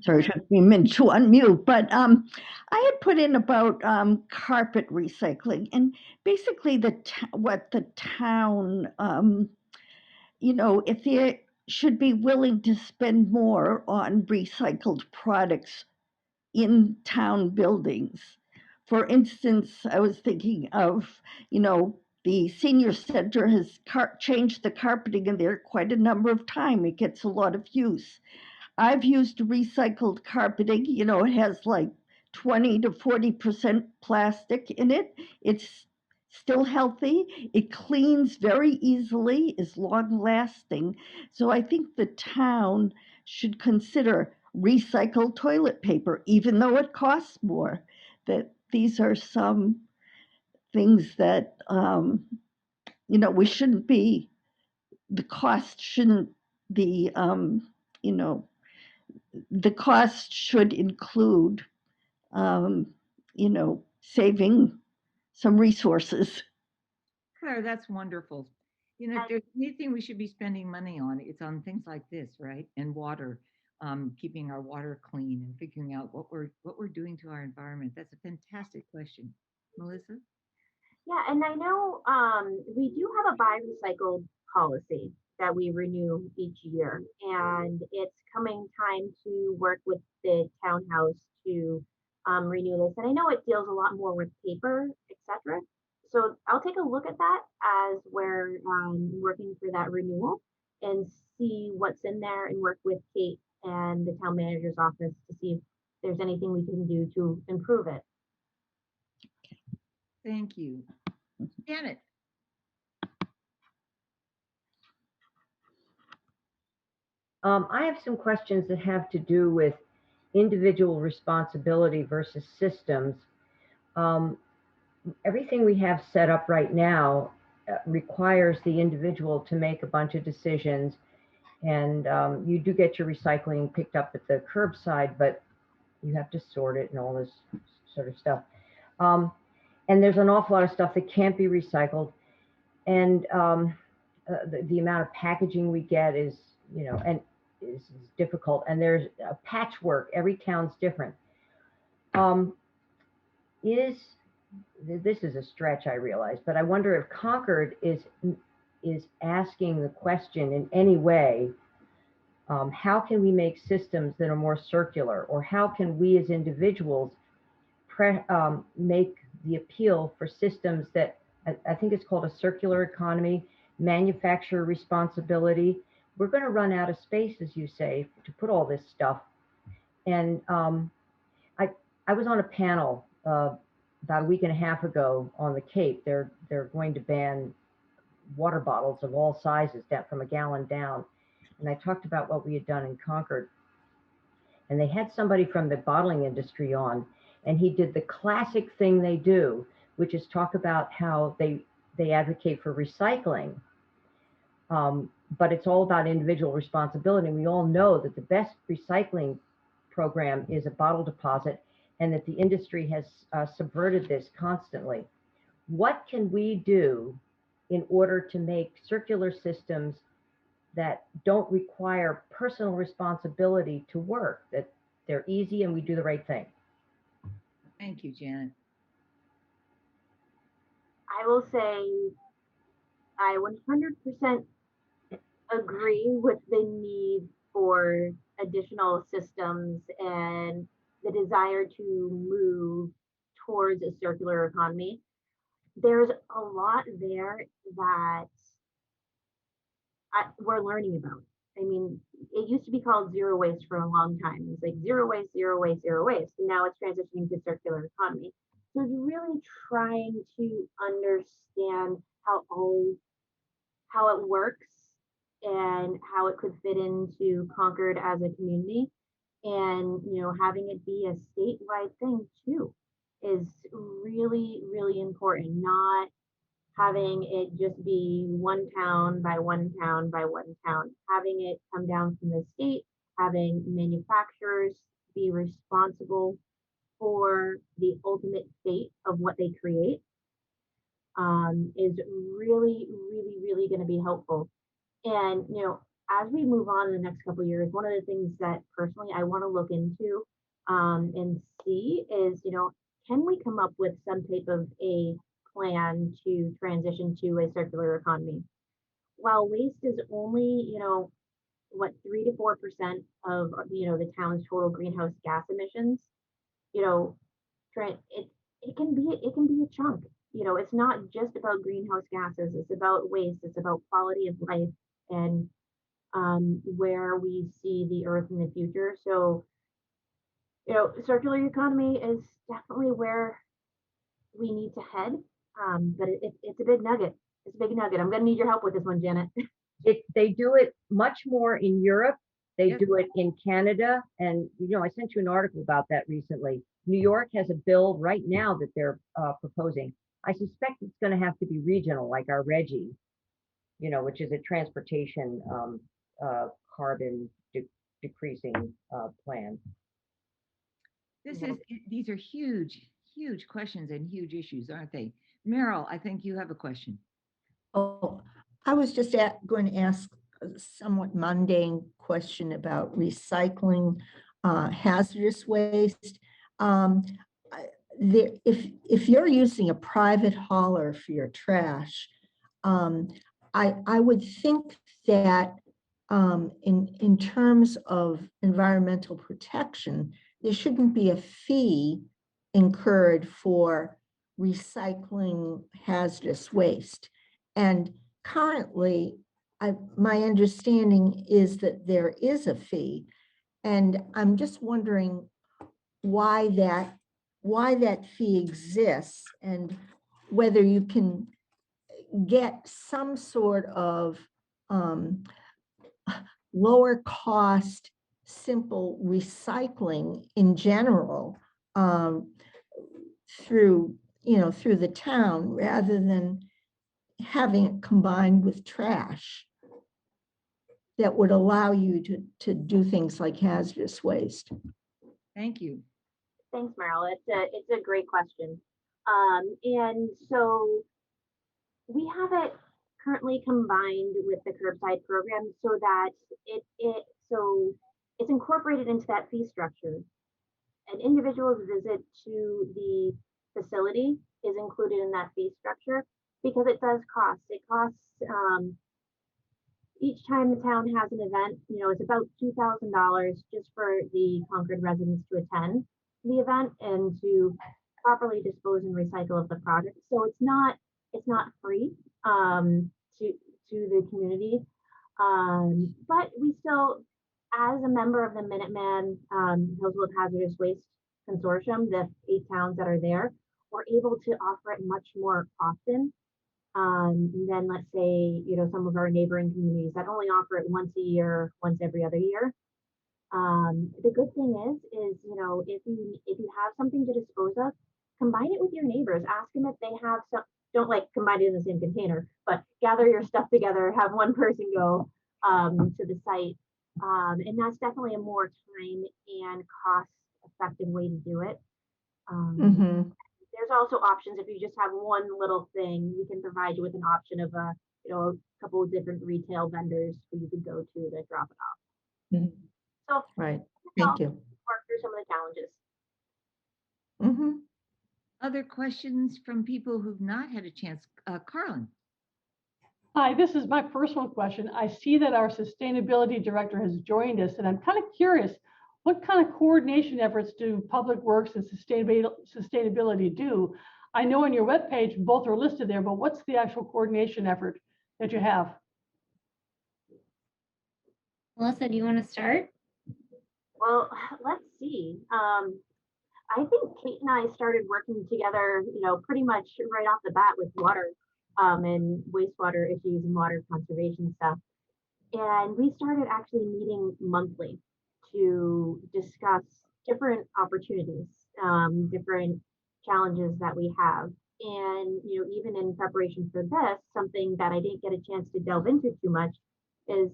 Sorry, took me a minute to unmute, but I had put in about carpet recycling and basically what the town, if they should be willing to spend more on recycled products in town buildings. For instance, I was thinking of, the senior center has changed the carpeting in there quite a number of times. It gets a lot of use. I've used recycled carpeting, it has like 20 to 40% plastic in it. It's still healthy. It cleans very easily, is long lasting. So I think the town should consider recycled toilet paper, even though it costs more. That these are some things that, we shouldn't be, the cost shouldn't be, the cost should include, saving some resources. Claire, that's wonderful. If there's anything we should be spending money on, it's on things like this, right? And water, keeping our water clean and figuring out what we're doing to our environment. That's a fantastic question. Melissa? Yeah, and I know we do have a buy recycled policy that we renew each year, and it's coming time to work with the townhouse to renew this. And I know it deals a lot more with paper, etc. So I'll take a look at that as we're working for that renewal and see what's in there and work with Kate and the town manager's office to see if there's anything we can do to improve it. Thank you. Janet? I have some questions that have to do with individual responsibility versus systems. Everything we have set up right now requires the individual to make a bunch of decisions, and you do get your recycling picked up at the curbside, but you have to sort it and all this sort of stuff. And there's an awful lot of stuff that can't be recycled, and the amount of packaging we get is, and is difficult, and there's a patchwork. Every town's different. This is a stretch, I realize, but I wonder if Concord is asking the question in any way, how can we make systems that are more circular, or how can we as individuals make the appeal for systems that, I think it's called a circular economy, manufacturer responsibility. We're going to run out of space, as you say, to put all this stuff. And I was on a panel about a week and a half ago on the Cape. They're going to ban water bottles of all sizes down from a gallon down. And I talked about what we had done in Concord. And they had somebody from the bottling industry on, and he did the classic thing they do, which is talk about how they advocate for recycling. But it's all about individual responsibility. And we all know that the best recycling program is a bottle deposit, and that the industry has subverted this constantly. What can we do in order to make circular systems that don't require personal responsibility to work, that they're easy and we do the right thing? Thank you, Janet. I will say I 100% agree with the need for additional systems and the desire to move towards a circular economy. There's a lot there that we're learning about. I mean, it used to be called zero waste for a long time. It's like zero waste, zero waste, zero waste. And now it's transitioning to circular economy. So it's really trying to understand how it works and how it could fit into Concord as a community. And, having it be a statewide thing too is really, really important. Not having it just be one town by one town by one town, having it come down from the state, having manufacturers be responsible for the ultimate fate of what they create is really, really, really going to be helpful. And, as we move on in the next couple of years, one of the things that personally I want to look into and see is, can we come up with some type of a plan to transition to a circular economy? While waste is only, what 3 to 4% of the town's total greenhouse gas emissions, it can be a chunk. It's not just about greenhouse gases. It's about waste. It's about quality of life and where we see the earth in the future. So, circular economy is definitely where we need to head. But it's a big nugget. It's a big nugget. I'm going to need your help with this one, Janet. They do it much more in Europe. They Yep. do it in Canada. And, I sent you an article about that recently. New York has a bill right now that they're proposing. I suspect it's going to have to be regional, like our RGGI, which is a transportation carbon decreasing plan. These are huge, huge questions and huge issues, aren't they? Meryl, I think you have a question. Oh, I was just going to ask a somewhat mundane question about recycling hazardous waste. If you're using a private hauler for your trash, I would think that in terms of environmental protection, there shouldn't be a fee incurred for recycling hazardous waste. And currently, my understanding is that there is a fee. And I'm just wondering why that fee exists and whether you can get some sort of lower cost, simple recycling in general through the town rather than having it combined with trash that would allow you to do things like hazardous waste. Thank you. Thanks, Meryl. It's a great question. And so we have it currently combined with the Curbside program so that it's incorporated into that fee structure. An individual's visit to the facility is included in that fee structure because it does cost. It costs each time the town has an event, it's about $2,000 just for the Concord residents to attend the event and to properly dispose and recycle of the product. So it's not free to the community, but we still, as a member of the Minuteman Hillsville Hazardous Waste Consortium, the 8 towns that are there, we're able to offer it much more often than, let's say, some of our neighboring communities that only offer it once a year, once every other year. The good thing is if you have something to dispose of, combine it with your neighbors. Ask them if they have some. Don't combine it in the same container, but gather your stuff together. Have one person go to the site, and that's definitely a more time and cost-effective way to do it. There's also options if you just have one little thing. We can provide you with an option of a couple of different retail vendors who you could go to drop it off. So right. Thank you. Work through some of the challenges. Other questions from people who've not had a chance? Carlin. Hi, this is my personal question. I see that our sustainability director has joined us, and I'm kind of curious, what kind of coordination efforts do Public Works and sustainability do? I know on your webpage, both are listed there, but what's the actual coordination effort that you have? Melissa, do you want to start? Well, let's see. I think Kate and I started working together, pretty much right off the bat with water and wastewater issues and water conservation stuff. And we started actually meeting monthly to discuss different opportunities, different challenges that we have. And, even in preparation for this, something that I didn't get a chance to delve into too much is,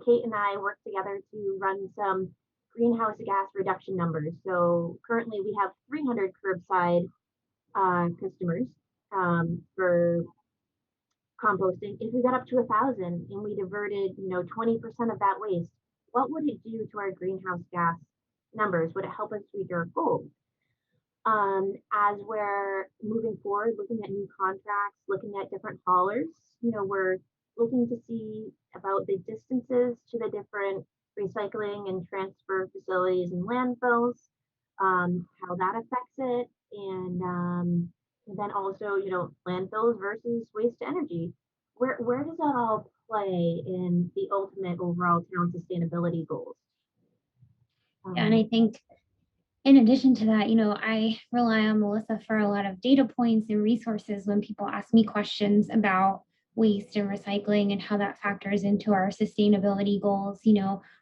Kate and I worked together to run some greenhouse gas reduction numbers. So currently we have 300 curbside customers for composting. If we got up to 1,000 and we diverted, 20% of that waste, what would it do to our greenhouse gas numbers? Would it help us reach our goals? As we're moving forward, looking at new contracts, looking at different haulers, we're looking to see about the distances to the different recycling and transfer facilities and landfills, how that affects it, and then also, landfills versus waste to energy. Where does that all play in the ultimate overall town sustainability goals? And I think in addition to that, I rely on Melissa for a lot of data points and resources when people ask me questions about waste and recycling and how that factors into our sustainability goals.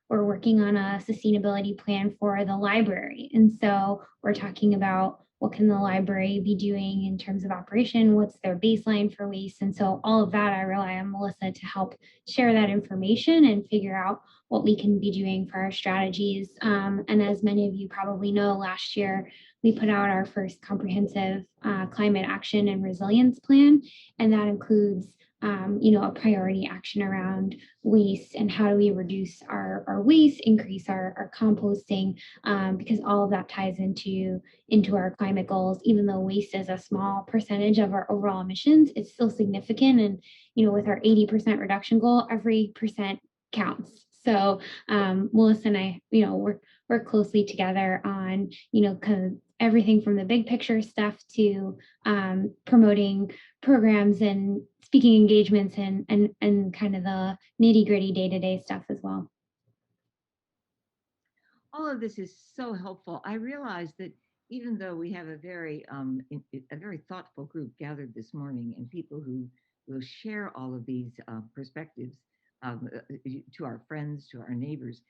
We're working on a sustainability plan for the library. And so we're talking about what can the library be doing in terms of operation, what's their baseline for waste. And so all of that, I rely on Melissa to help share that information and figure out what we can be doing for our strategies. And as many of you probably know, last year, we put out our first comprehensive climate action and resilience plan. And that includes a priority action around waste and how do we reduce our waste, increase our composting, because all of that ties into our climate goals. Even though waste is a small percentage of our overall emissions, it's still significant. And, with our 80% reduction goal, every percent counts. So Melissa and I, work closely together on, kind of everything from the big picture stuff to promoting programs and speaking engagements and kind of the nitty gritty day-to-day stuff as well. All of this is so helpful. I realize that even though we have a very thoughtful group gathered this morning and people who will share all of these perspectives to our friends, to our neighbors,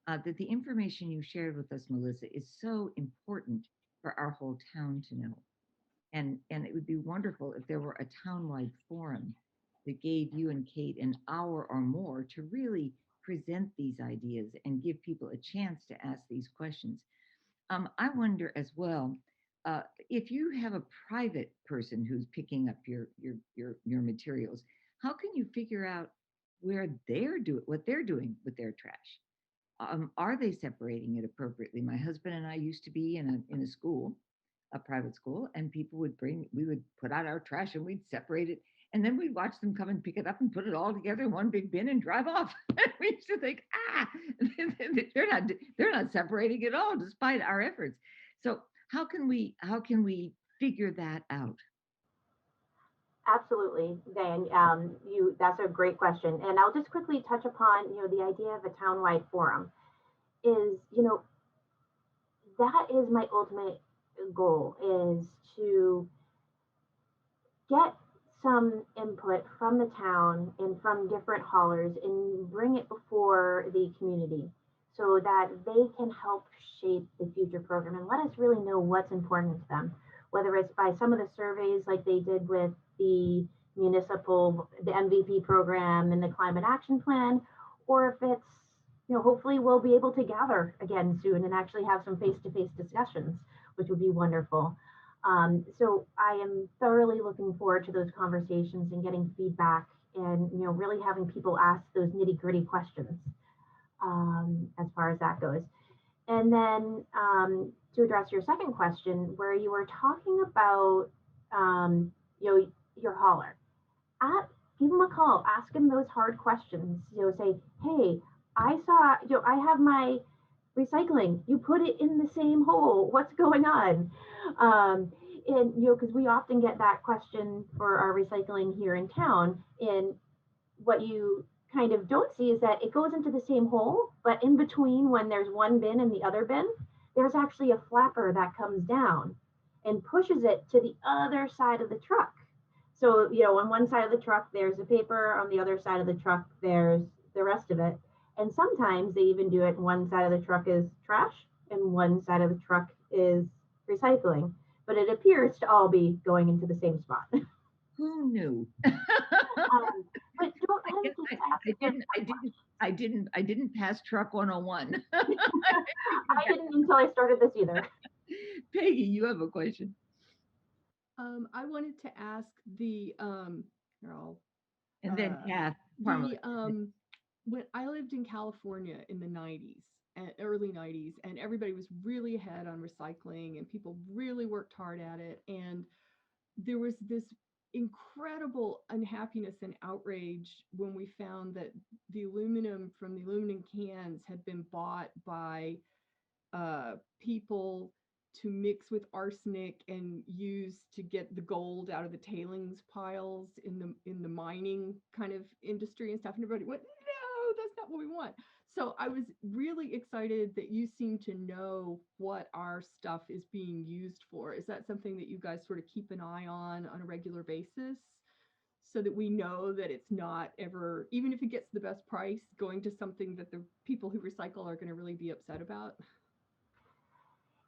that the information you shared with us, Melissa, is so important for our whole town to know. And it would be wonderful if there were a townwide forum that gave you and Kate an hour or more to really present these ideas and give people a chance to ask these questions. I wonder as well, if you have a private person who's picking up your materials, how can you figure out what they're doing with their trash? Are they separating it appropriately? My husband and I used to be in a school, a private school, and people we would put out our trash and we'd separate it. And then we'd watch them come and pick it up and put it all together in one big bin and drive off. We used to think, they're not separating at all, despite our efforts. So how can we figure that out? Absolutely, Diane. That's a great question. And I'll just quickly touch upon, the idea of a townwide forum is, that is my ultimate goal, is to get some input from the town and from different haulers and bring it before the community so that they can help shape the future program and let us really know what's important to them, whether it's by some of the surveys like they did with the MVP program and the climate action plan, or if it's, hopefully we'll be able to gather again soon and actually have some face-to-face discussions, which would be wonderful. So I am thoroughly looking forward to those conversations and getting feedback and, really having people ask those nitty-gritty questions as far as that goes. And then to address your second question, where you were talking about, your hauler, give them a call, ask them those hard questions, say, hey, I saw, I have my recycling, you put it in the same hole, what's going on? And because we often get that question for our recycling here in town, and what you kind of don't see is that it goes into the same hole, but in between, when there's one bin and the other bin, there's actually a flapper that comes down and pushes it to the other side of the truck. So, on one side of the truck, there's the paper, on the other side of the truck, there's the rest of it. And sometimes they even do it, one side of the truck is trash and one side of the truck is recycling, but it appears to all be going into the same spot. Who knew? But don't hesitate to ask if there's I didn't pass truck 101. I didn't until I started this either. Peggy, you have a question. I wanted to ask the here And then Kath, when I lived in California in the 90s and early 90s, and everybody was really ahead on recycling and people really worked hard at it. And there was this incredible unhappiness and outrage when we found that the aluminum from the aluminum cans had been bought by people to mix with arsenic and use to get the gold out of the tailings piles in the mining kind of industry and stuff. And everybody went, no, that's not what we want. So I was really excited that you seem to know what our stuff is being used for. Is that something that you guys sort of keep an eye on a regular basis, so that we know that it's not ever, even if it gets the best price, going to something that the people who recycle are going to really be upset about?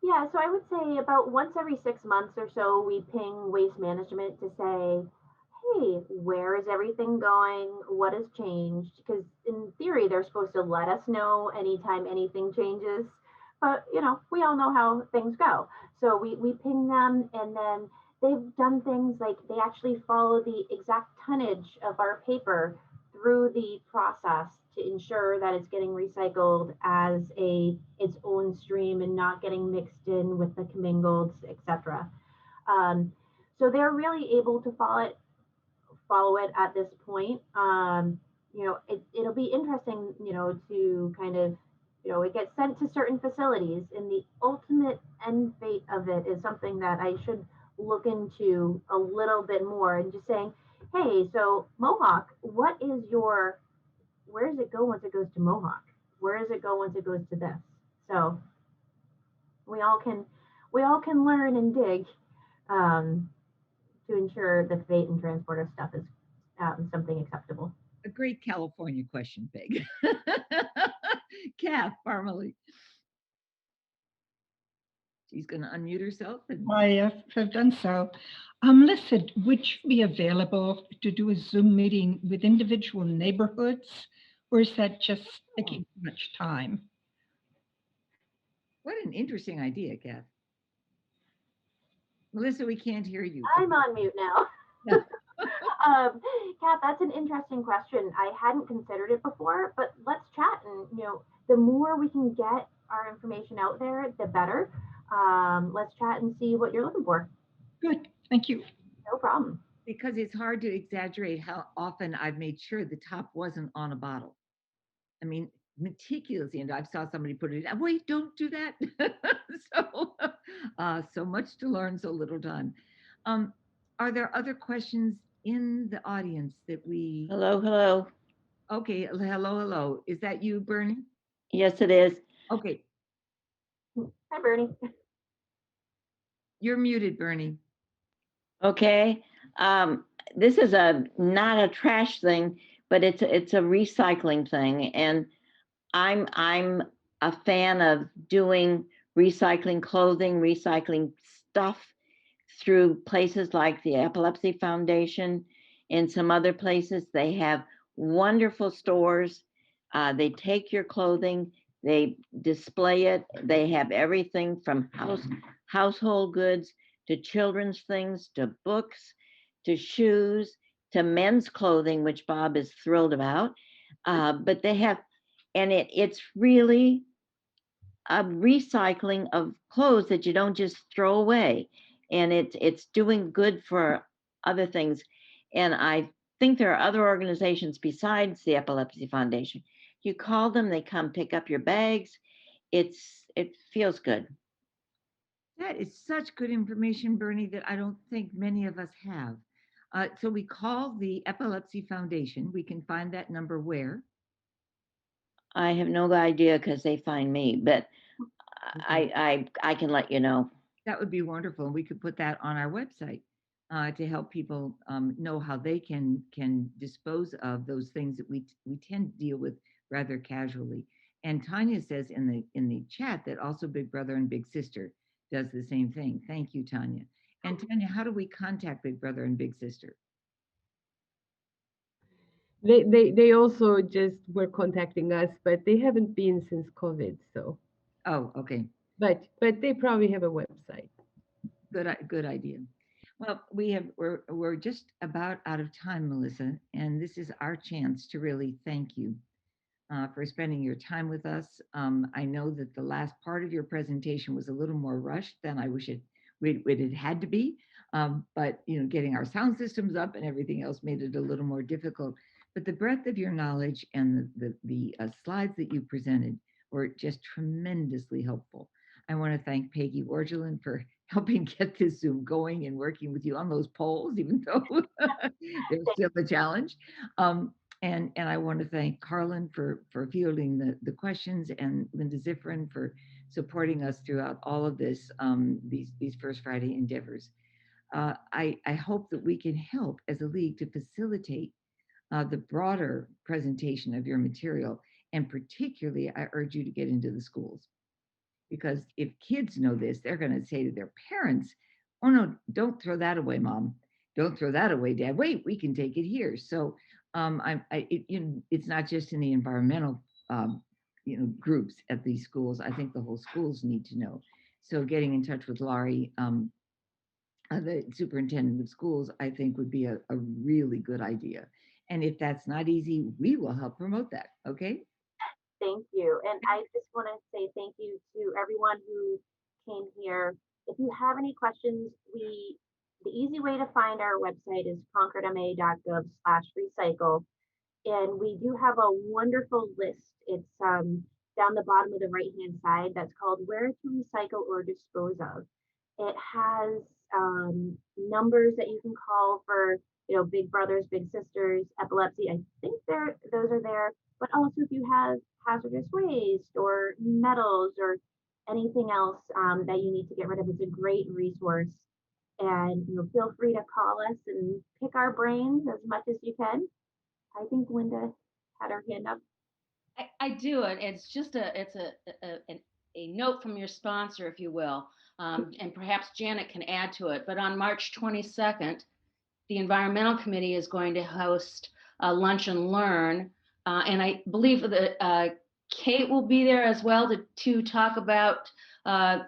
Yeah, so I would say about once every 6 months or so, we ping waste management to say, hey, where is everything going? What has changed? Because in theory, they're supposed to let us know anytime anything changes. But, we all know how things go. So we ping them, and then they've done things like they actually follow the exact tonnage of our paper through the process to ensure that it's getting recycled as its own stream and not getting mixed in with the commingled, etc. So they're really able to follow it at this point. It'll be interesting, to kind of, it gets sent to certain facilities, and the ultimate end fate of it is something that I should look into a little bit more, and just saying, hey, so Mohawk, where does it go once it goes to Mohawk? Where does it go once it goes to this? So we all can learn and dig to ensure the fate and transport of stuff is something acceptable. A great California question, Peg. Kath, Parmalee. She's going to unmute herself. I have done so. Melissa, would you be available to do a Zoom meeting with individual neighborhoods, or is that just taking too much time? What an interesting idea, Kath. Melissa, we can't hear you. I'm on mute now. Kath, that's an interesting question. I hadn't considered it before, but let's chat. And the more we can get our information out there, the better. Let's chat and see what you're looking for. Good, thank you. No problem. Because it's hard to exaggerate how often I've made sure the top wasn't on a bottle. I mean, meticulously, and I saw somebody put it in. Wait, don't do that. So much to learn, so little time. Are there other questions in the audience that we? Hello. Okay, hello. Is that you, Bernie? Yes, it is. Okay. Hi, Bernie. You're muted, Bernie. Okay. This is not a trash thing, but it's a recycling thing, and I'm a fan of doing recycling clothing, recycling stuff through places like the Epilepsy Foundation and some other places. They have wonderful stores. They take your clothing, they display it. They have everything from household goods to children's things, to books, to shoes, to men's clothing, which Bob is thrilled about. But they have, and it's really a recycling of clothes that you don't just throw away. And it's doing good for other things. And I think there are other organizations besides the Epilepsy Foundation. You call them, they come pick up your bags. It feels good. That is such good information, Bernie, that I don't think many of us have. So we call the Epilepsy Foundation. We can find that number where? I have no idea because they find me, but okay. I can let you know. That would be wonderful. We could put that on our website to help people know how they can dispose of those things that we tend to deal with rather casually. And Tanya says in the chat that also Big Brother and Big Sister does the same thing. Thank you, Tanya. And Tanya, how do we contact Big Brother and Big Sister? They also just were contacting us, but they haven't been since COVID. So, Oh, okay. but they probably have a website. Good idea. Well, we're just about out of time, Melissa, and this is our chance to really thank you for spending your time with us. I know that the last part of your presentation was a little more rushed than I wish it had to be, but getting our sound systems up and everything else made it a little more difficult. But the breadth of your knowledge and the slides that you presented were just tremendously helpful. I want to thank Peggy Orgelin for helping get this Zoom going and working with you on those polls, even though there's still a challenge. And I want to thank Carlin for fielding the questions, and Linda Ziffrin for supporting us throughout all of this, these First Friday endeavors. I hope that we can help as a league to facilitate the broader presentation of your material. And particularly, I urge you to get into the schools, because if kids know this, they're going to say to their parents, "Oh no, don't throw that away, Mom. Don't throw that away, Dad. Wait, we can take it here." So it's not just in the environmental groups at these schools. I think the whole schools need to know. So getting in touch with Laurie, the superintendent of schools, I think would be a really good idea. And if that's not easy, we will help promote that. Okay. Thank you. And I just want to say thank you to everyone who came here. If you have any questions, the easy way to find our website is concordma.gov/recycle. And we do have a wonderful list. It's down the bottom of the right-hand side that's called Where to Recycle or Dispose of. It has numbers that you can call for, big brothers, big sisters, epilepsy. I think those are there. But also if you have hazardous waste or metals or anything else that you need to get rid of, it's a great resource. And feel free to call us and pick our brains as much as you can. I think Linda had her hand up. I do it. It's just a note from your sponsor, if you will, and perhaps Janet can add to it. But on March 22nd, the Environmental Committee is going to host a lunch and learn, and I believe that Kate will be there as well to talk about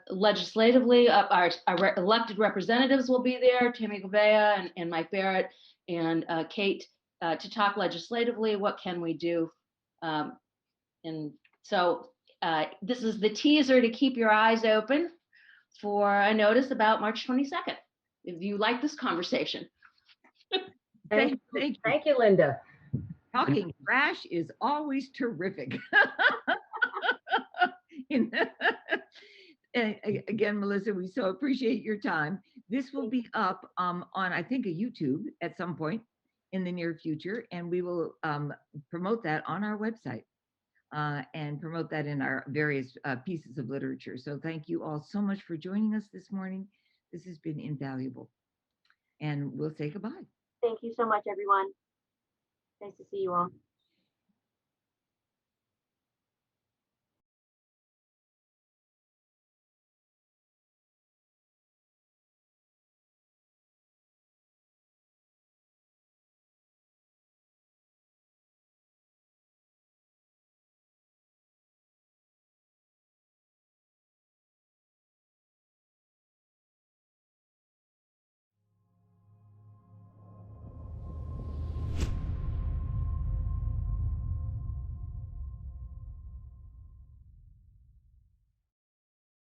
legislatively. Our elected representatives will be there, Tammy Gouveia and Mike Barrett, and Kate to talk legislatively. What can we do? And so this is the teaser to keep your eyes open for a notice about March 22nd, if you like this conversation. Thank you, Linda. Talking trash is always terrific. Again, Melissa, we so appreciate your time. This will be up on, I think, a YouTube at some point in the near future, and we will promote that on our website and promote that in our various pieces of literature. So thank you all so much for joining us this morning. This has been invaluable. And we'll say goodbye. Thank you so much, everyone. Nice to see you all.